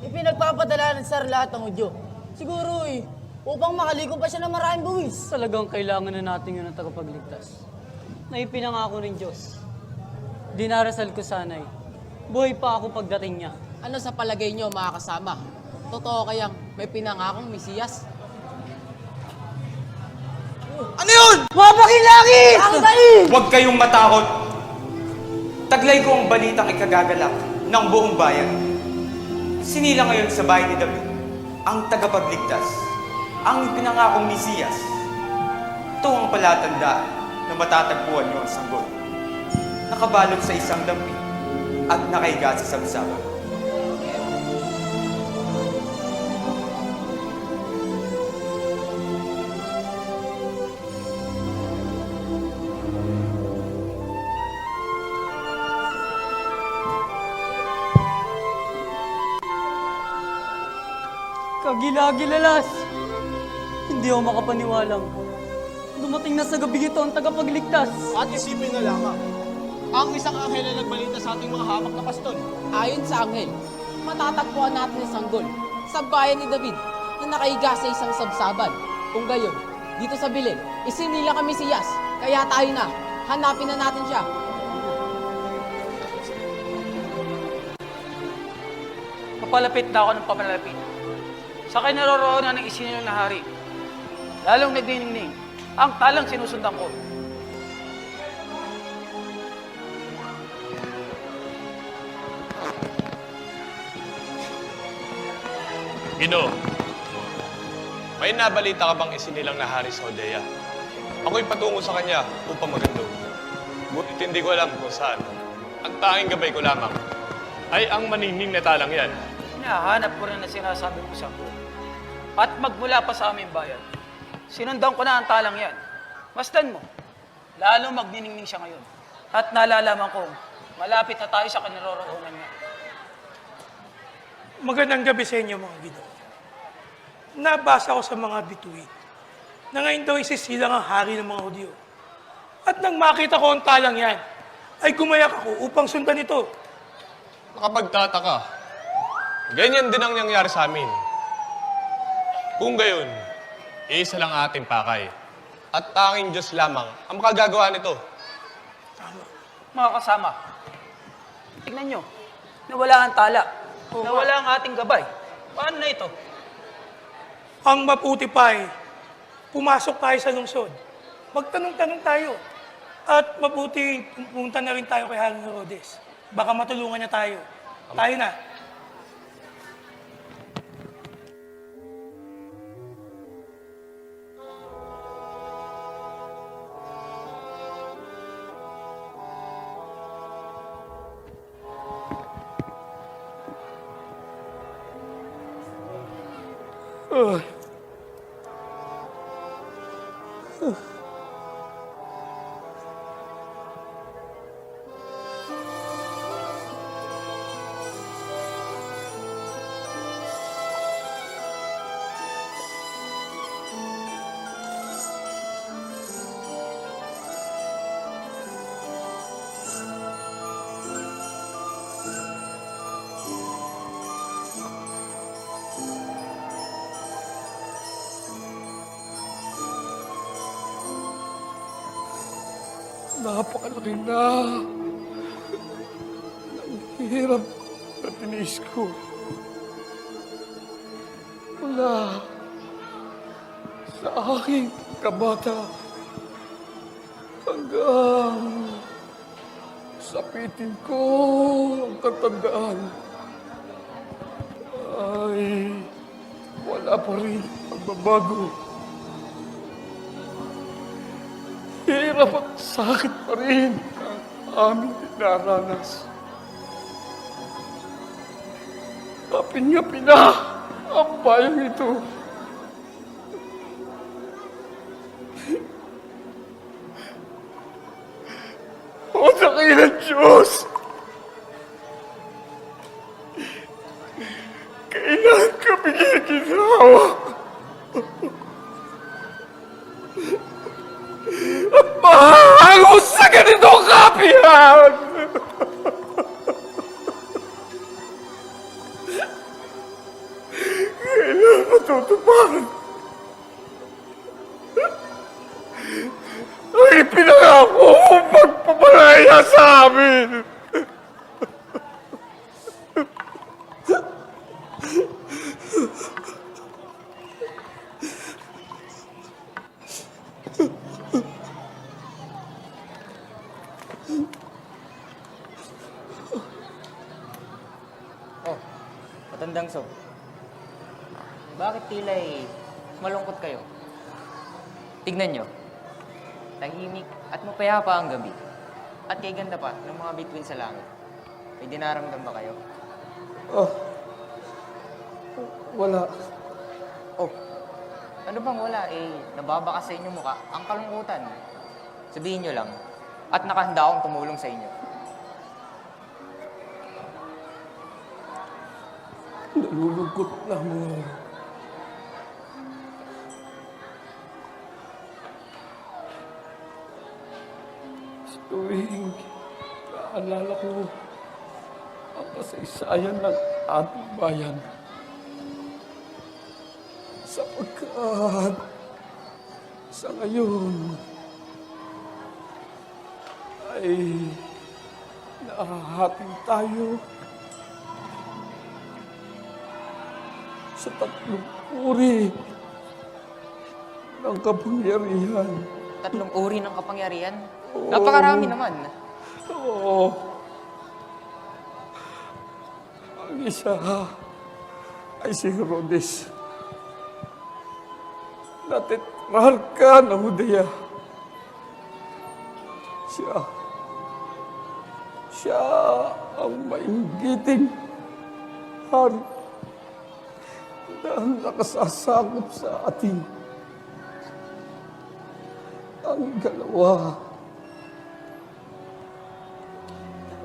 Ipinagpapadala ng Tsar lahat ng Hudyo. Siguro upang makalikom pa siya ng maraming buwis. Talagang kailangan na natin yun ng tagapagligtas. Na ipinangako ng Diyos. Dinarasal ko sana'y buhay pa ako pagdating niya. Ano sa palagay niyo mga kasama? Totoo kayang may pinangakong Mesiyas? Ano yun? Mabaking langit! Huwag kayong matakot. Taglay ko ang balitang ikagagalak ng buong bayan. Sinila ngayon sa bahay ni David ang tagapagligtas, ang pinangakong Mesiyas. Ito ang palatandaan na matatagpuan niyo ang sanggol. Nakabalot sa isang dampi at nakaiga sa sabsaban. Kagila-gilalas! Hindi ako makapaniwalang dumating na sa gabi ito ang tagapagligtas. At isipin na lamang, ang isang anghel na nagbalita sa ating mga hamak na pastol. Ayon sa anghel, matatagpuan natin ang sanggol sa bayan ni David na nakahiga sa isang sabsaban. Kung gayon, dito sa Bilin, isinila kami si Yas. Kaya tayo na, hanapin na natin siya. Papalapit na ako ng papalapit. Sa kinaroroonan ng isinilang na hari, lalong nagdiningning ang talang sinusundan ko. Ginoo, may nabalita ka bang isinilang na hari sa Hodea? Ako'y patungo sa kanya upang magandog. Ngunit hindi ko alam kung saan. Ang tanging gabay ko lamang ay ang maningning na talang yan. Hinahanap ko rin na sinasabi mo sa ko. At magmula pa sa aming bayan, sinundan ko na ang talang yan. Masdan mo, lalo magniningning siya ngayon. At nalalaman kong malapit na tayo sa kinaroroonan niya. Magandang gabi sa inyo mga Ginoo. Nabasa ko sa mga bituin na ngayon daw isisilang ang hari ng mga Hudyo. At nang makita ko ang talang yan, ay gumayak ako upang sundan ito. Nakapagtataka. Ganyan din ang nangyari sa amin. Kung gayon, isa lang ating pakay. At tanging Diyos lamang ang makagagawa nito. Mga kasama, tignan nyo, nawala ang tala. Nawala ang ating gabay. Paano na ito? Ang maputi pa ay, pumasok tayo sa lungsod. Magtanong-tanong tayo. At mabuti, pumunta na rin tayo kay Haring Herodes. Baka matulungan niya tayo. Tayo na. Napakalaki na. Ang hirap na tinis ko. Wala sa aking kabata hanggang sapitin ko ang katandaan ay wala pa rin pagbabago. Hirap at sakit pa rin ang aming dinaranas. Kapin-ngapi na ang bayang ito. O dakilang Diyos! Kailan kami ginawa? At mahangos sa ganitong kapihan! Kailan matutuparan ang ipinangako mong pagpapalaya sa amin? Oh, matandang sob. Bakit tila'y malungkot kayo? Tignan nyo. Tahimik at mapayapa ang gabi. At kay ganda pa ng mga bituin sa langit. May dinaramdam ba kayo? Oh, wala. Oh, ano bang wala? Nababakas sa inyong mukha ang kalungkutan. Sabihin nyo lang. At nakahanda akong tumulong sa inyo. Nalulungkot lamang ako. tuwing naalala ko ang kasaysayan ng ating bayan. Sapagkat sa ngayon ay nahahating tayo sa tatlong uri ng kapangyarihan. Tatlong uri ng kapangyarihan? Napakarami naman. Oo. Ang isa ay si Herodes. Natetrarka ng Judea. Siya ang mainggiting hari na nakasasakop sa atin. Ang ikalawa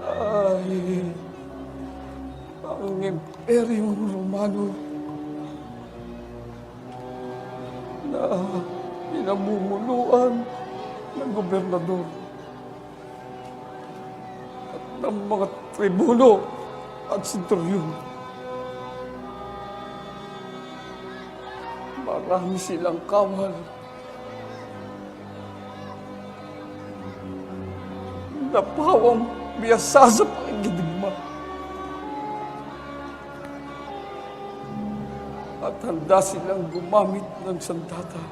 ay ang Imperyong Romano na pinamumunuan ng gobernador at ng mga tribuno at senturyon. Marami silang kawal na pawang biyasa sa pakikidigma at handa silang gumamit ng sandata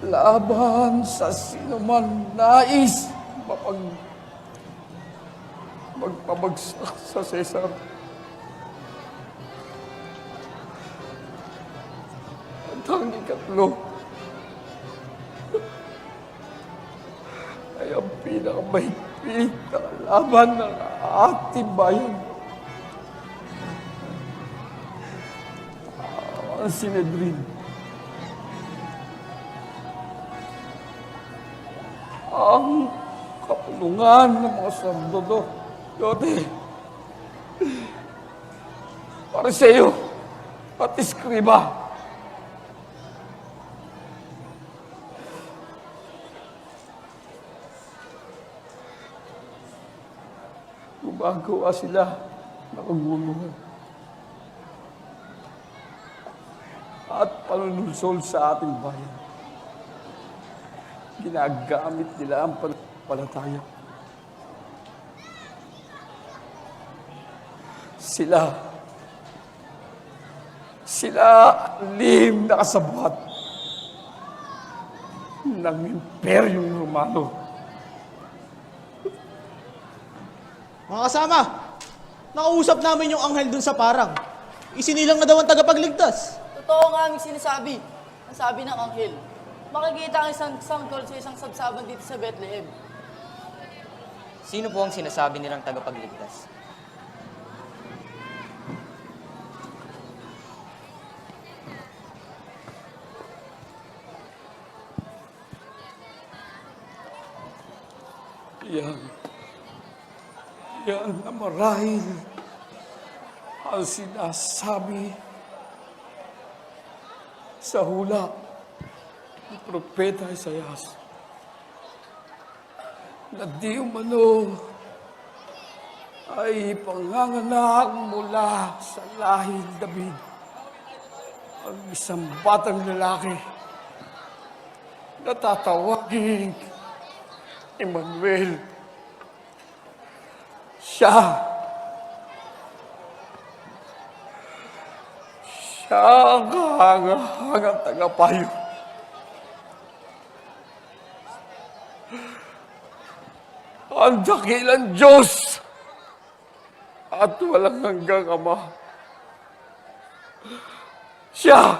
laban sa sinuman nais magpabagsak sa Cesar. At ang ikatlo ay ang pinakamahigpit na kalaban ng ating bayan. Ang Sinedrin. Ang kapulungan ng mga sacerdote, Pariseo at Eskriba. Gumagawa sila ng kaguluhan at panunulsol sa ating bayan. Ginagamit nila ang pananampalataya. Sila lihim na kasabwat ng Imperyong Romano. Mga kasama, nakausap namin yung anghel dun sa parang. Isinilang na daw ang tagapagligtas. Totoo nga aming sinasabi. Ang sabi ng anghel, makikita ang isang sanggol sa isang sabsaban dito sa Bethlehem. Sino po ang sinasabi nilang tagapagligtas? Yan na marahil ang sinasabi sa hula ni Propeta Isaias na di umano ay panganganak mula sa lahing David ang isang batang lalaki na tatawaging Emmanuel. Siya ang kahangahangang tagapayo. Ang dakilang Diyos at walang hanggang Ama. Siya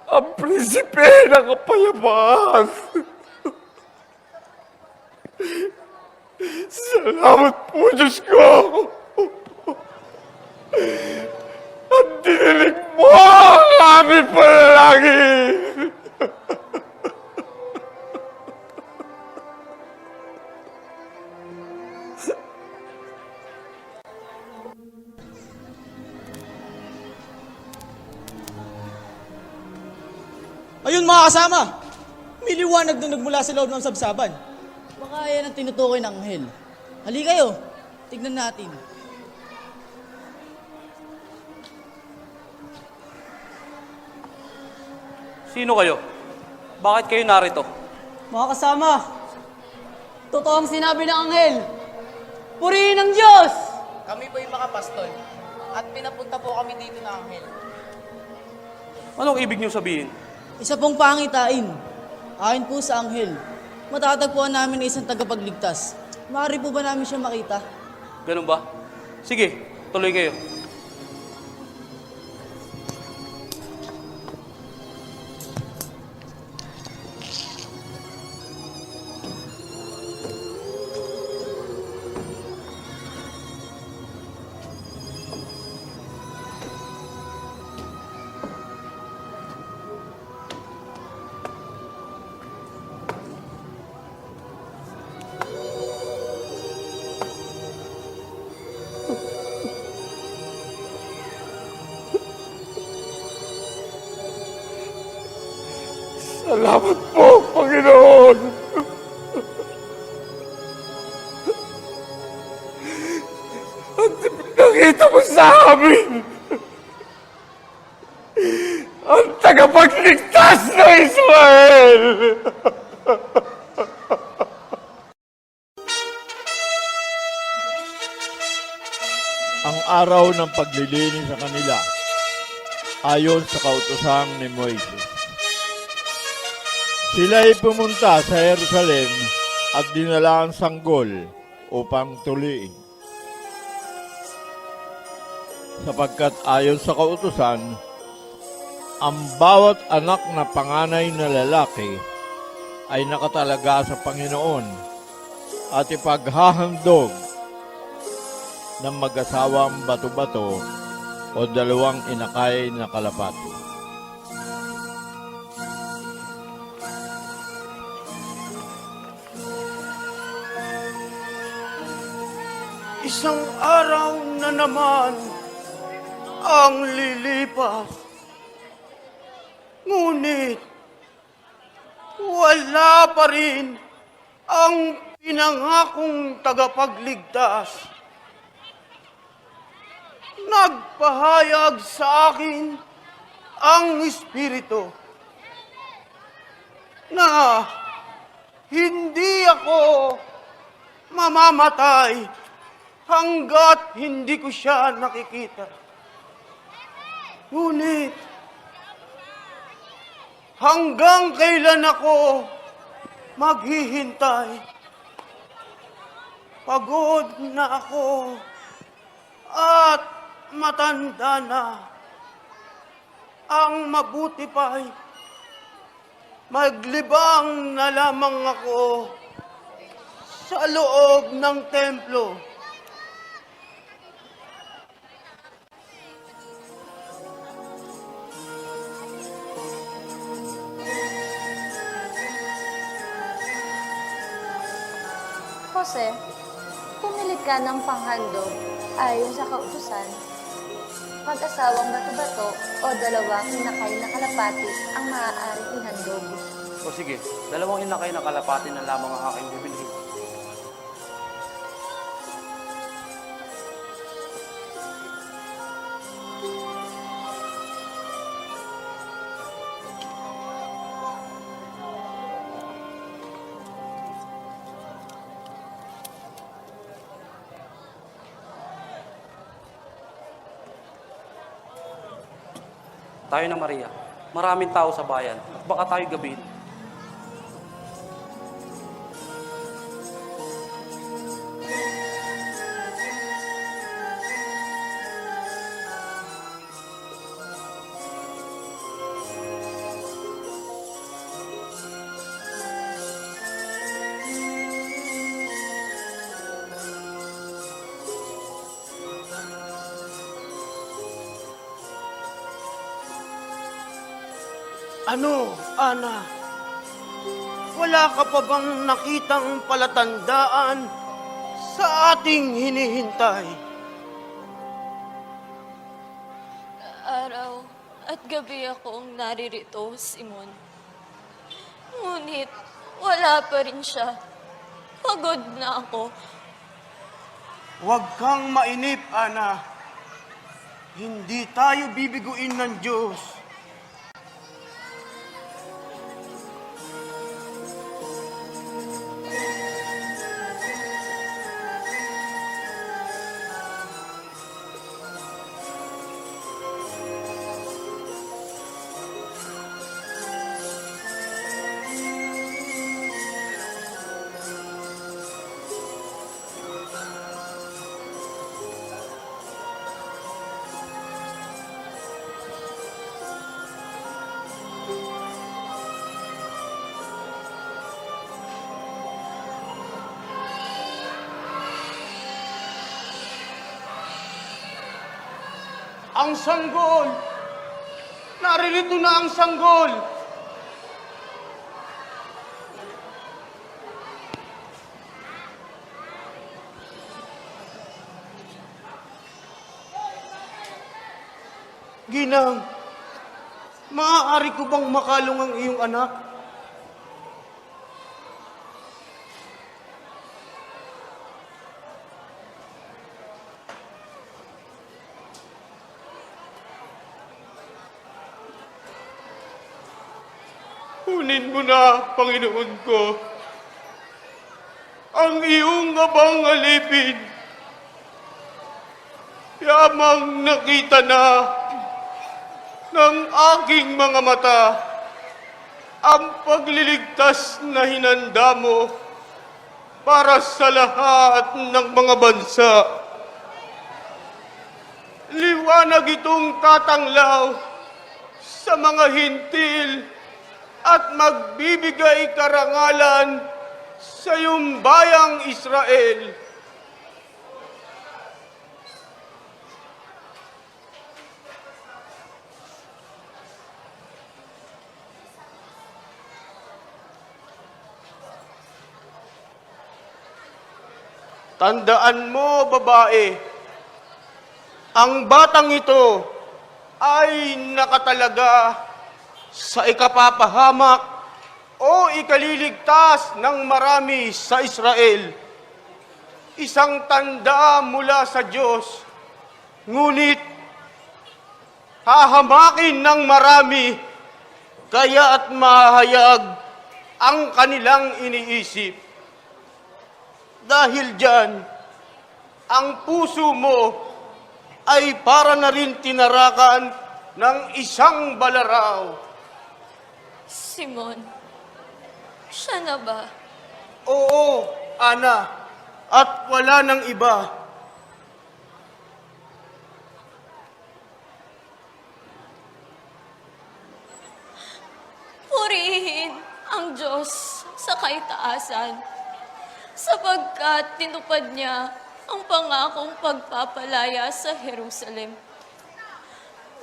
ang prinsipe ng kapayapaan. Salamat po, Diyos ko! At dinilig mo ang aming panalangin! Ayun mga kasama, Liliwanag na nagmula sa loob ng sabsaban. Baka yan ang tinutukoy ng anghel. Hali kayo, tignan natin. Sino kayo? Bakit kayo narito? Mga kasama, totoo ang sinabi ng anghel. Purihin ang Diyos! Kami po'y mga pastol at pinapunta po kami dito ng anghel. Anong ibig niyo sabihin? Isa pong pangitain. Ayon po sa anghel, matatagpuan namin na isang tagapagligtas. Maaari po ba namin siya makita? Ganun ba? Sige, tuloy kayo. Salamat po, Panginoon! At nakita mo sa amin ang tagapagligtas ng Israel! Ang araw ng paglilinis sa kanila ayon sa kautosang ni Moises. Sila'y pumunta sa Jerusalem at dinala ang sanggol upang tuliin. Sapagkat ayon sa kautusan, ang bawat anak na panganay na lalaki ay nakatalaga sa Panginoon at ipaghahandog ng mag-asawang bato-bato o dalawang inakay na kalapati. Isang araw na naman ang lilipas. Ngunit wala pa rin ang pinangakong tagapagligtas. Nagpahayag sa akin ang Espiritu na hindi ako mamamatay hanggat hindi ko siya nakikita. Ngunit, hanggang kailan ako maghihintay? Pagod na ako at matanda na. Ang mabuti pa'y maglibang na lamang ako sa loob ng templo. Jose, pumili ka ng panghandog ayon sa kautusan. Mag-asawang bato-bato o dalawang inakay na kalapati ang maaaring ihandog. O sige, dalawang inakay na kalapati na lamang ang aking bibilhin. Tayo na Maria. Maraming tao sa bayan. Baka tayo gabihin. Ano, Ana? Wala ka pa bang nakitang palatandaan sa ating hinihintay? Araw at gabi akong naririto, Simon. Ngunit wala pa rin siya. Pagod na ako. Huwag kang mainip, Ana. Hindi tayo bibiguin ng Diyos. Ang sanggol! Naririto na ang sanggol! Ginang, maaari ko bang makalong ang iyong anak? Kunin mo na, Panginoon ko, ang iyong abang alipin. Yamang nakita na ng aking mga mata ang pagliligtas na hinanda mo para sa lahat ng mga bansa. Liwanag itong tatanglaw sa mga hintil at magbibigay karangalan sa iyong bayang Israel. Tandaan mo, babae, ang batang ito ay nakatalaga sa ikapapahamak o ikaliligtas ng marami sa Israel. Isang tanda mula sa Diyos, ngunit hahamakin ng marami, kaya't mahayag ang kanilang iniisip. Dahil diyan, ang puso mo ay para na rin tinarakan ng isang balaraw. Simon, siya na ba? Oo, Ana, at wala nang iba. Purihin ang Diyos sa kaitaasan, sapagkat tinupad niya ang pangakong pagpapalaya sa Jerusalem.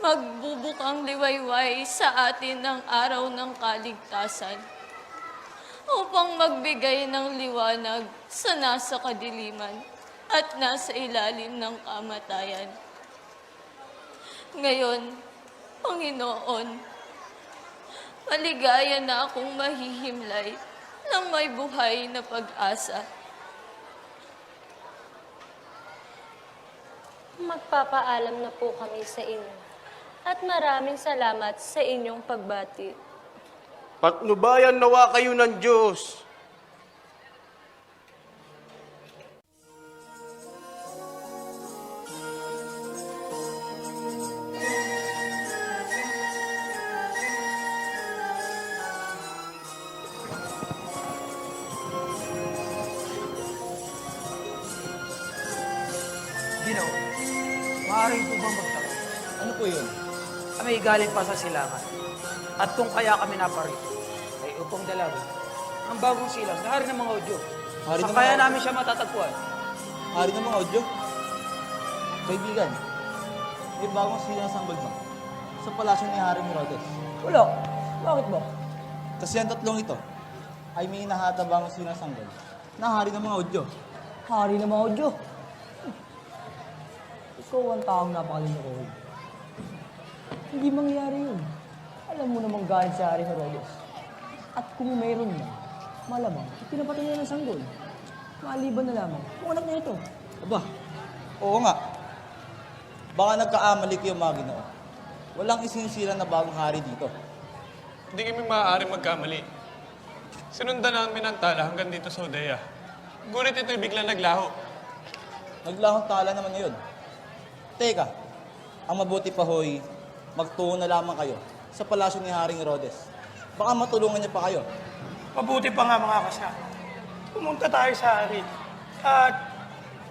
Magbubukang liwayway sa atin ang araw ng kaligtasan upang magbigay ng liwanag sa nasa kadiliman at nasa ilalim ng kamatayan. Ngayon, Panginoon, maligaya na akong mahihimlay ng may buhay na pag-asa. Magpapaalam na po kami sa inyo. At maraming salamat sa inyong pagbati. Patnubayan nawa kayo ng Diyos. Gino, maaari po bang magtanong? Ano po yun? Kami galing pa sa silangan. At kung kaya kami naparito, ay upang dalawin ang bagong silang na hari ng mga Hudyo. Saan kaya namin siya matatagpuan? Hari ng mga Hudyo? Kaibigan, may bagong silang sanggol ba? Sa palasyo ni Haring Herodes. Wala. Bakit ba? Kasi ang tatlong ito ay may nahatabang silang sanggol na hari ng mga Hudyo. Hari ng mga Hudyo? Ikaw ang taong napakalimukoy. Hindi mangyari yun. Alam mo namang galing sa Haring Herodes. At kung mayroon na, malamang pinapatay niya ng sanggol. Maliban na lamang kung anak niya ito. Aba, oo nga. Baka nagkaamali kayo mga Ginoo. Walang isinisira na bagong hari dito. Hindi kami maaaring magkamali. Sinundan namin ang tala hanggang dito sa Judea. Ngunit ito'y biglang naglaho. Naglahong tala naman ngayon. Teka, ang mabuti pa hoy, magtungo na lamang kayo sa palasyo ni Haring Herodes. Baka matulungan niya pa kayo. Mabuti pa nga mga kasama. Pumunta tayo sa hari. At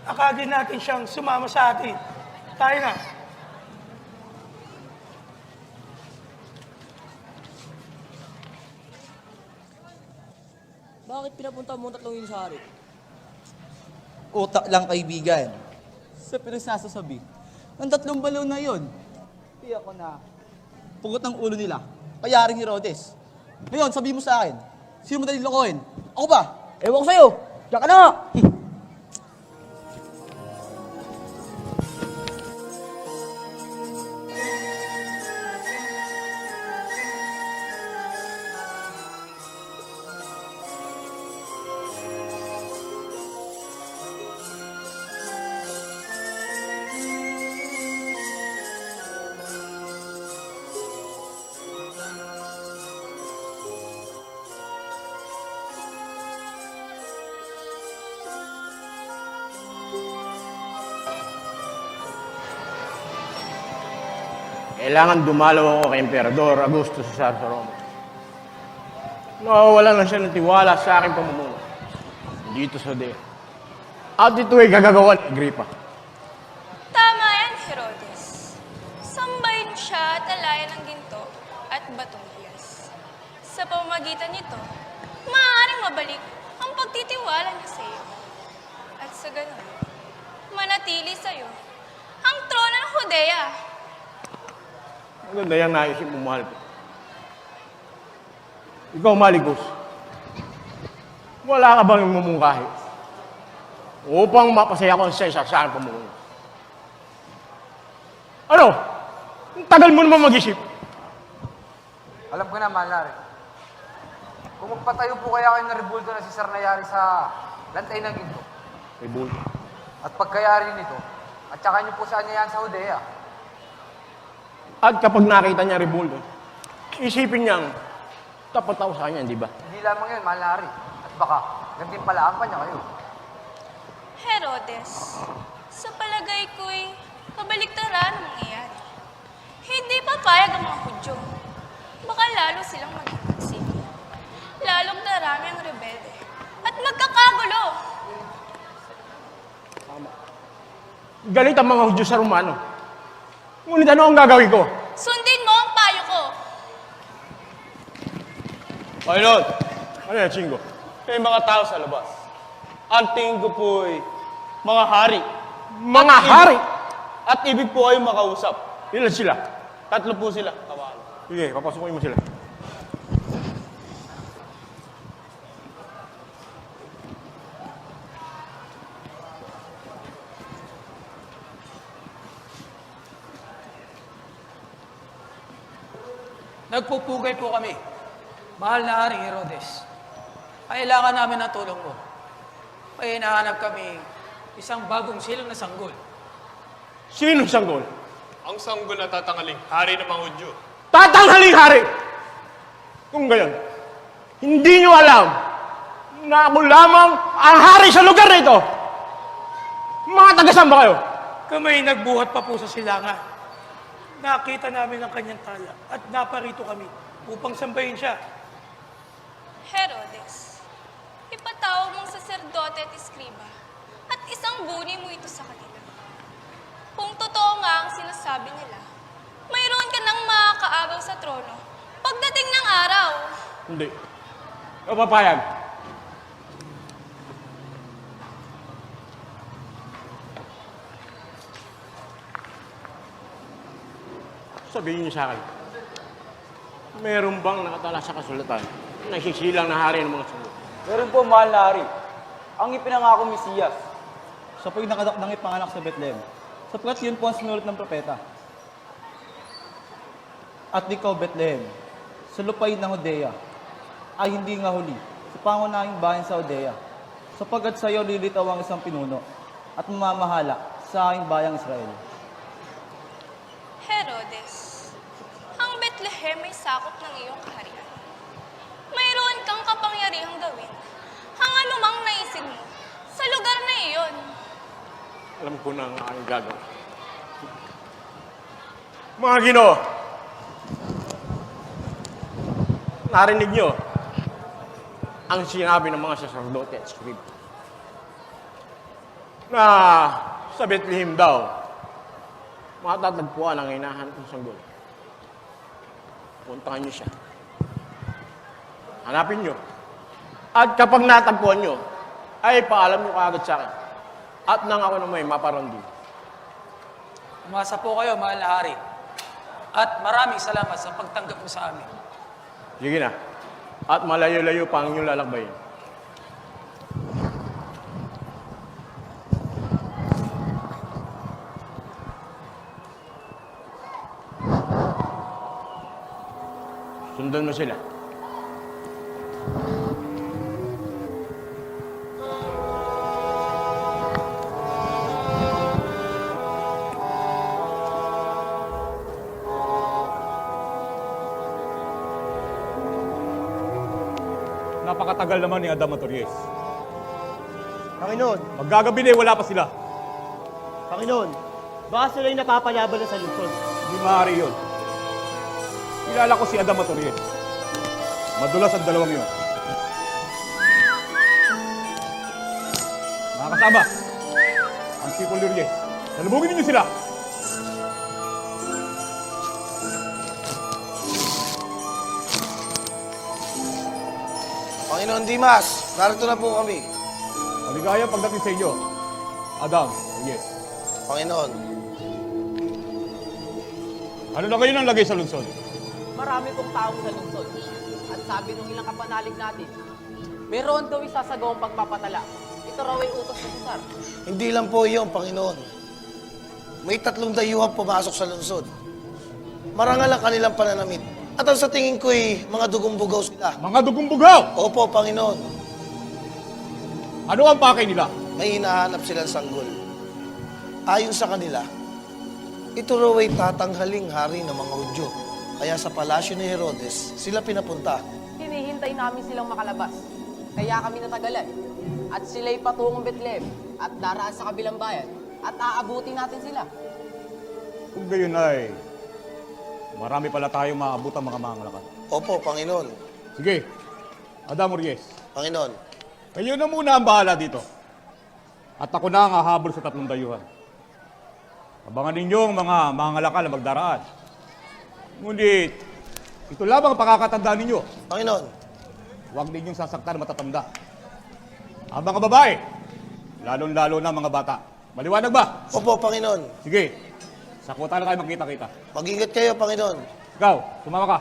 akagin natin siyang sumama sa atin. Tayo na. Bakit pinapunta mo tatlong yun sa hari? Utak lang kaibigan. Sa pinagsasasabi, ng 3 balaw na yon. Tiyak ko na pugot ang ulo nila. Kaya Haring Herodes. Ngayon, sabi mo sa akin, sino mo daling lokohin? Ako ba? Ewan ko sa'yo! Diyan ka na nga! Kailangan dumalaw ako kay Emperador Augusto Cesar sa Roma. Nawawalan lang siya ng tiwala sa aking pamumuno dito sa Judea. At ito ay gagagawa ni Agrippa. Tama yan, Herodes. Sambahin siya at alayan ng ginto at batong hiyas. Sa pamamagitan nito, maaaring mabalik ang pagtitiwala niya sa iyo. At sa ganun, manatili sa iyo ang trono ng Judea. Maganda yung naisip mo, mahal ko. Ikaw, Maligos. Wala ka bang mumungkahi upang mapasaya ko sa isa sa aking pamumuno? Ano? Ang tagal mo naman mag-isip. Alam ko na, Malnari. Kung magpatayo po kaya kayo ng rebulto na si Sarnayari sa lantay ng ginto. Rebulto? At pagkayari nito, at saka niyo po saan niya yan sa Judea. At kapag nakita niya Rebulto, isipin niyang tapat ako sa kanya, di ba? Hindi lamang yun, Malnari. At baka, gantimpalaan pa niya kayo. Herodes, sa palagay ko'y kabaliktaran ang mangyayari. Hindi papayag ang mga Hudyo. Baka lalo silang magiging lalong darami ang rebelde at magkakagulo. Galit ang mga Hudyo sa Romano. Ngunit ano ang gagawin ko? Sundin mo ang payo ko. Pilot, Ano yan, Chingo? may mga tao sa labas. Ang tingin ko po'y mga hari. Mga hari? At ibig po kayong makausap. Ilan sila? 3 po sila. Tawag. Sige, papasukin mo sila. Nagpupugay po kami. Mahal na Haring Herodes. Kailangan namin ng tulong mo. May hinahanap kami isang bagong silong na sanggol. Sino sanggol? Ang sanggol na tatangaling hari ng mga Hudyo. Tatanghaling hari! Kung gayon, hindi niyo alam na ako lamang ang hari sa lugar na ito. Mga taga-saan ba kayo? Kami nagbuhat pa po sa silangan. Nakita namin ang kanyang tala at naparito kami upang sambahin siya. Herodes, ipatawag mong saserdote at iskriba at isang buni mo ito sa kanila. Kung totoo nga ang sinasabi nila, mayroon ka nang makakaagaw sa trono pagdating ng araw. Hindi. Ikaw papayag. Sabihin niyo sa akin, meron bang nakatala sa kasulatan na sisilang na hari ng mga sunod? Meron po, mahal na hari. Ang ipinangako Mesiyas. Siya po'y nakadakdang ipanganak sa Bethlehem. Sapagkat yun po ang sinulat ng propeta. At ikaw, Bethlehem, sa lupay ng Judea, ay hindi nga huli sa pangunahing bayan sa Odea, sapagkat sa iyo lilitaw ang isang pinuno at mamamahala sa aking bayang Israel. Herodes, ang Bethlehem ay sakop ng iyong kaharian. Mayroon kang kapangyarihang gawin ang anumang naisin mo sa lugar na iyon. Alam ko na ang aking gagawin. Mga Ginoo, narinig nyo ang sinabi ng mga saserdote at scribe na sa Bethlehem daw matatagpuan ang hinahanap ng sanggol. Puntahan nyo siya. Hanapin nyo. At kapag natagpuan nyo, ay paalam nyo kaagad sa akin. At nang ako na may maparandi. Umasa po kayo, mahal na hari. At maraming salamat sa pagtanggap mo sa amin. Sige na. At malayo-layo pa ang inyong lalakbayin. Sundan mo sila. Napakatagal naman ni Adam at Urias. Panginoon, Maggagabi na wala pa sila. Panginoon, baka sila'y napapalaban na sa lungsod. Hindi maaari yun. Kilala ko si Adam at Urias. Madulas ang dalawang yun. Mga kasama, ang sipol ni Urias. Salubugin ninyo sila. Panginoon Dimas, narito na po kami. Maligaya pagdating sa inyo. Adam, Urias. Panginoon, Ano na kayo nang lagay sa lungsod? Marami pong taong sa lungsod. At sabi ng ilang kapanalig natin, meron daw isasagawang pagpapatala. Ito raw ay utos ng Cesar. hindi lang po iyon, Panginoon. May 3 dayuhang pumasok sa lungsod. Marangal ang kanilang pananamit. At ang sa tingin ko'y mga dugong-bugaw sila. Mga dugong-bugaw? Opo, Panginoon. Ano ang pakay nila? May hinahanap silang sanggol. Ayon sa kanila, ito raw ay tatanghaling hari ng mga Hudyo. Kaya sa palasyo ni Herodes, sila pinapunta. Hinihintay namin silang makalabas. Kaya kami natagalan. At sila'y patungong Bethlehem at daraan sa kabilang bayan. At aabutin natin sila. Kung gayon ay, marami pala tayong maabot ang mga mangalakan. Opo, Panginoon. Sige, Adam Urias. Panginoon. Kayo na muna ang bahala dito. At ako na ang hahabol sa 3 dayuhan. Abangan ninyo ang mga mangalakal na magdaraan. Ngunit, ito lamang ang pakakatandaan ninyo. Panginoon. Huwag ninyong sasaktan matatanda. Ang mga babae, lalong-lalo na mga bata. Maliwanag ba? Opo, Panginoon. Sige, sa kuta na tayo magkita-kita. Mag-ingat kayo, Panginoon. Ikaw, sumama ka.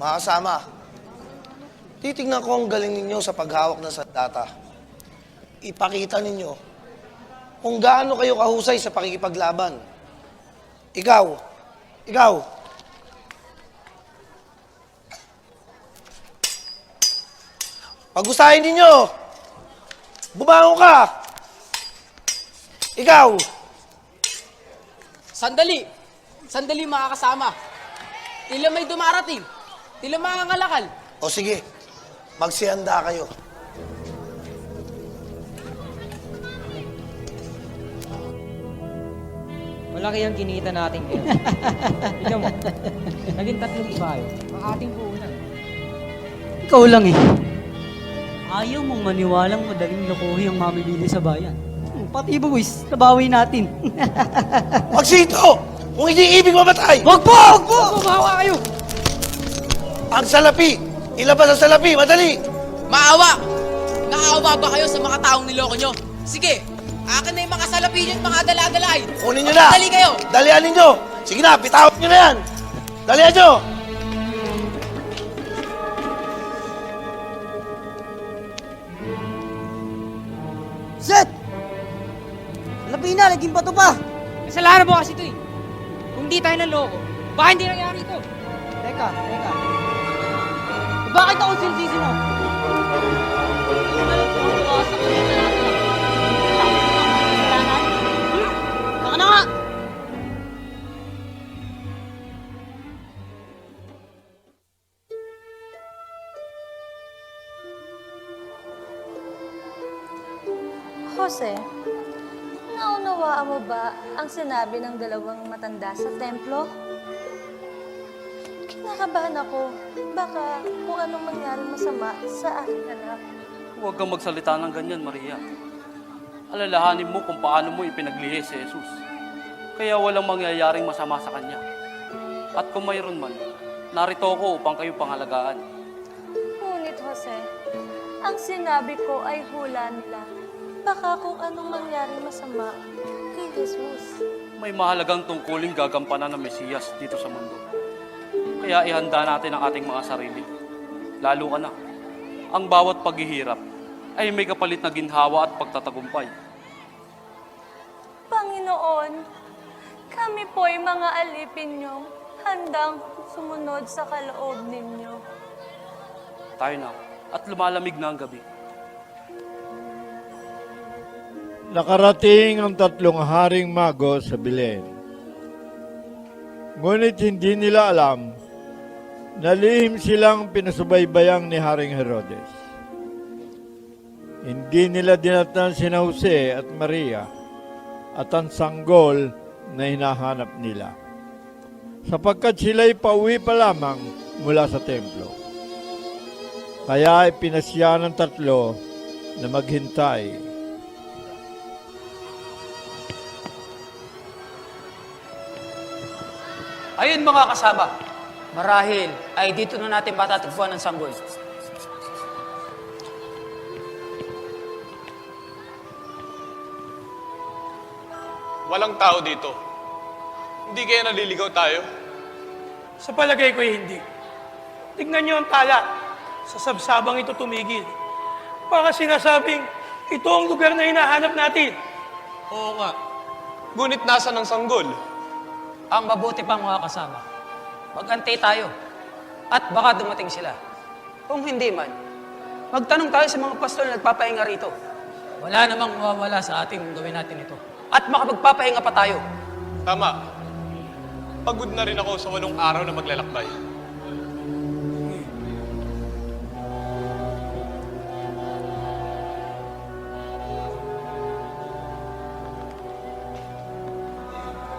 Mga kasama, titignan ko ang galing ninyo sa paghawak ng sandata. Ipakita ninyo kung gaano kayo kahusay sa pakikipaglaban. Ikaw, pag-usahin ninyo, bumangon ka. Ikaw, Sandali! Sandali mga kasama. Tila may dumarating. Tila mga ngalakal. o sige, magsihanda kayo. Malaki ang kinita natin ngayon. Tignan mo, naging 3 ibayo. Ang ating puhunan. Ikaw lang eh. Ayaw mong maniwalang madaling lokohi ang mamimili sa bayan. Pati buwis, nabawi natin. Magsito! Kung hindi ibig mamatay! Wag po! Wag po! Bumawa kayo! Ang salapi! Ilabas ang salapi! Madali! Maawa! Naawa ba kayo sa mga taong niloko nyo? Sige, akin na yung mga salapi nyo at mga dala-dalay. Kunin nyo na! Dali kayo! Dalian ninyo! Sige na, bitawan nyo na yan! Dalian nyo! Kasalanan mo kasi ito eh. Kung di tayo naloko, baka hindi nangyari ito. Teka. Bakit ako sinisisi mo? Baka na nga! Jose, naunawaan mo ba ang sinabi ng dalawang matanda sa templo? Kinakabahan ako. Baka kung anong mangyari masama sa aking anak. Huwag kang magsalita ng ganyan, Maria. Alalahanin mo kung paano mo ipinaglihi si Jesus. Kaya walang mangyayaring masama sa kanya. At kung mayroon man, narito ako upang kayo pangalagaan. Ngunit, Jose, ang sinabi ko ay hula nila. Baka kung anong mangyari masama kay Jesus. May mahalagang tungkuling gagampanan ng Mesiyas dito sa mundo. Kaya ihanda natin ang ating mga sarili. Lalo ka na, ang bawat paghihirap ay may kapalit na ginhawa at pagtatagumpay. Panginoon, kami po'y mga alipin niyo, handang sumunod sa kaloob ninyo. Tayo na, at lumalamig na ang gabi. Nakarating ang 3 haring mago sa Belen. Ngunit hindi nila alam na lihim silang pinasubaybayang ni Haring Herodes. Hindi nila dinatnan sina Jose at Maria at ang sanggol na hinahanap nila, sapagkat sila'y pauwi pa lamang mula sa templo. Kaya ipinasya ng 3 na maghintay. Ayun mga kasama, marahil ay dito na natin matatagpuan ng sanggol. Walang tao dito. Hindi kaya naliligaw tayo? Sa palagay ko hindi. Tignan niyo ang tala. Sa sabsabang ito tumigil. Baka sinasabing, ito ang lugar na hinahanap natin. Oo nga. Ngunit nasa ng sanggol? Ang mabuti pa mga kasama, mag-antay tayo at baka dumating sila. Kung hindi man, magtanong tayo sa mga pastol na nagpapahinga rito. Wala namang mawawala sa ating gawin natin ito. At makapagpapahinga pa tayo. Tama. Pagod na rin ako sa 8 araw na maglalakbay.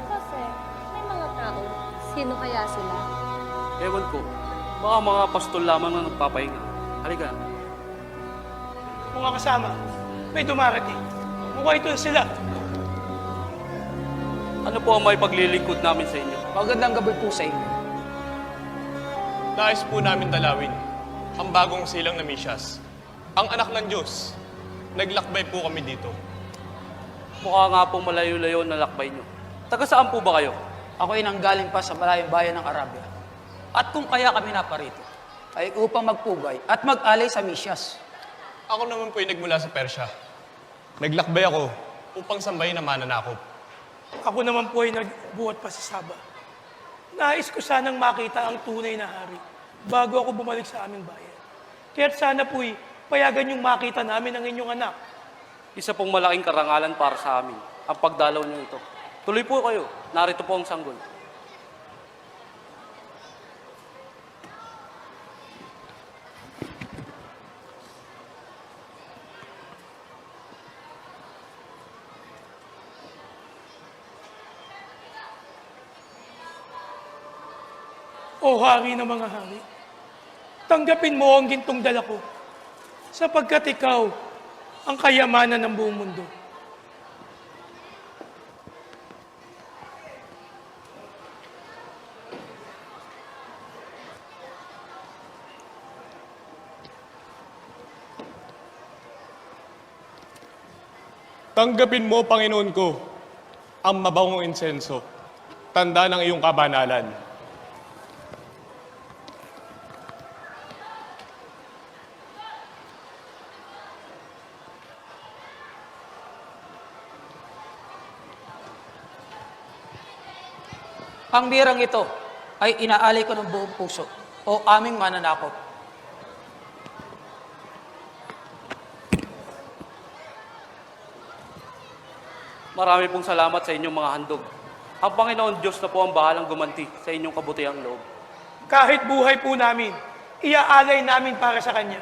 Jose, may mga tao. Sino kaya sila? Ewan ko, baka mga pastol lamang na nagpapahinga. Halika. Mga kasama, may dumarating. Mukha ito sila. Ano po ang may paglilingkod namin sa inyo? Magandang gabi po sa inyo. Nais po namin dalawin ang bagong silang na Mesias, ang anak ng Diyos. Naglakbay po kami dito. Mukha nga pong malayo-layo na lakbay nyo. Taga saan po ba kayo? Ako'y nanggaling pa sa malayong bayan ng Arabia. At kung kaya kami naparito, ay upang magpugay at mag-alay sa Mesias. Ako naman po ay nagmula sa Persya. Naglakbay ako upang sambahin ang mananakop. Ako naman po ay nagbuhat pa sa Saba. Nais ko sanang makita ang tunay na hari bago ako bumalik sa aming bayan. Kaya't sana po'y payagan yung makita namin ang inyong anak. Isa pong malaking karangalan para sa amin ang pagdalaw nyo ito. Tuloy po kayo. Narito po ang sanggol. O hari ng mga hari, tanggapin mo ang gintong dala ko, sapagkat ikaw ang kayamanan ng buong mundo. Tanggapin mo, Panginoon ko, ang mabangong insenso, tanda ng iyong kabanalan. Ang birang ito ay inaalay ko ng buong puso o aming mananakop. Marami pong salamat sa inyong mga handog. Ang Panginoon Diyos na po ang bahalang gumanti sa inyong kabutihang loob. Kahit buhay po namin, iaalay namin para sa Kanya.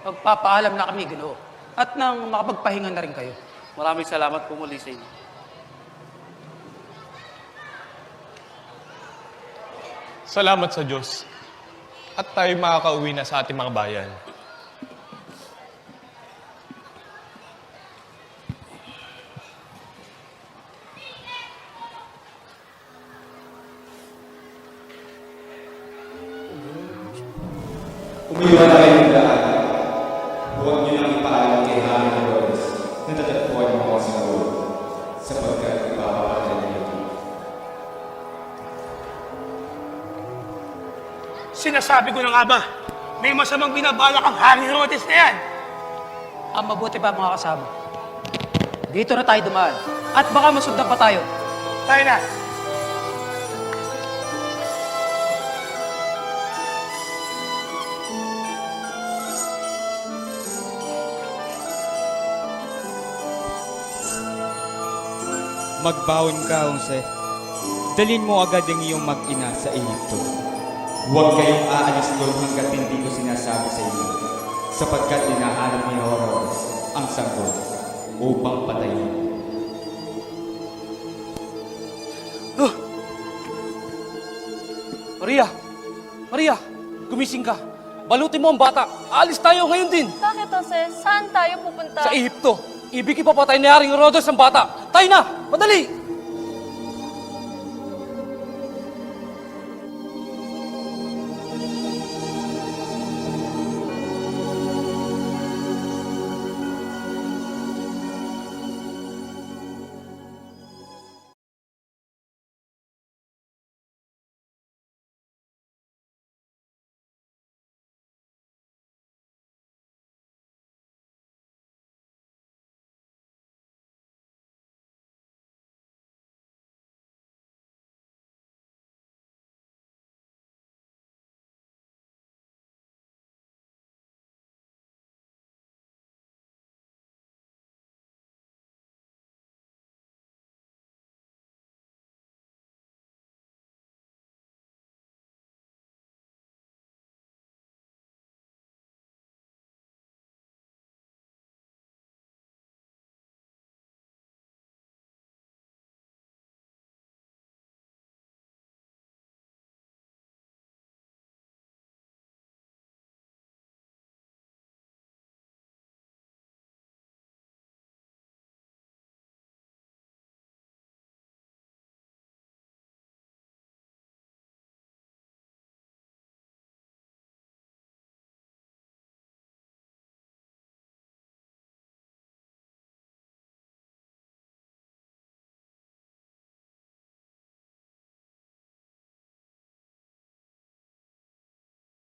Magpapaalam na kami, Ginoo. At nang makapagpahinga na rin kayo. Maraming salamat po muli sa inyo. Salamat sa Diyos. At tayo makakauwi na sa ating mga bayan. Umiwan na kayong lahat. Huwag niyo nang ipaalam kay Haring Herodes na tatagpuan mo ako sa ulo, sapagkat ipapapatay niyo ito. Sinasabi ko na nga ba, may masamang binabalak ang Haring Herodes na yan. Ang mabuti pa mga kasama. Dito na tayo dumaan. At baka masugdan pa tayo. Tayo na. Magbaon ka, Jose. Dalin mo agad ang iyong mag-ina sa Ehipto. Huwag kayong aalis doon hanggat hindi ko sinasabi sa inyo, sapagkat hinahanap ni Herodes ang sanggol upang patayin. Maria! Maria! Gumising ka! Balutin mo ang bata! Aalis tayo ngayon din! Bakit, Jose? Saan tayo pupunta? Sa Ehipto! Ibig ipapatay ni Haring Herodes ang bata! Tayo na! Madali!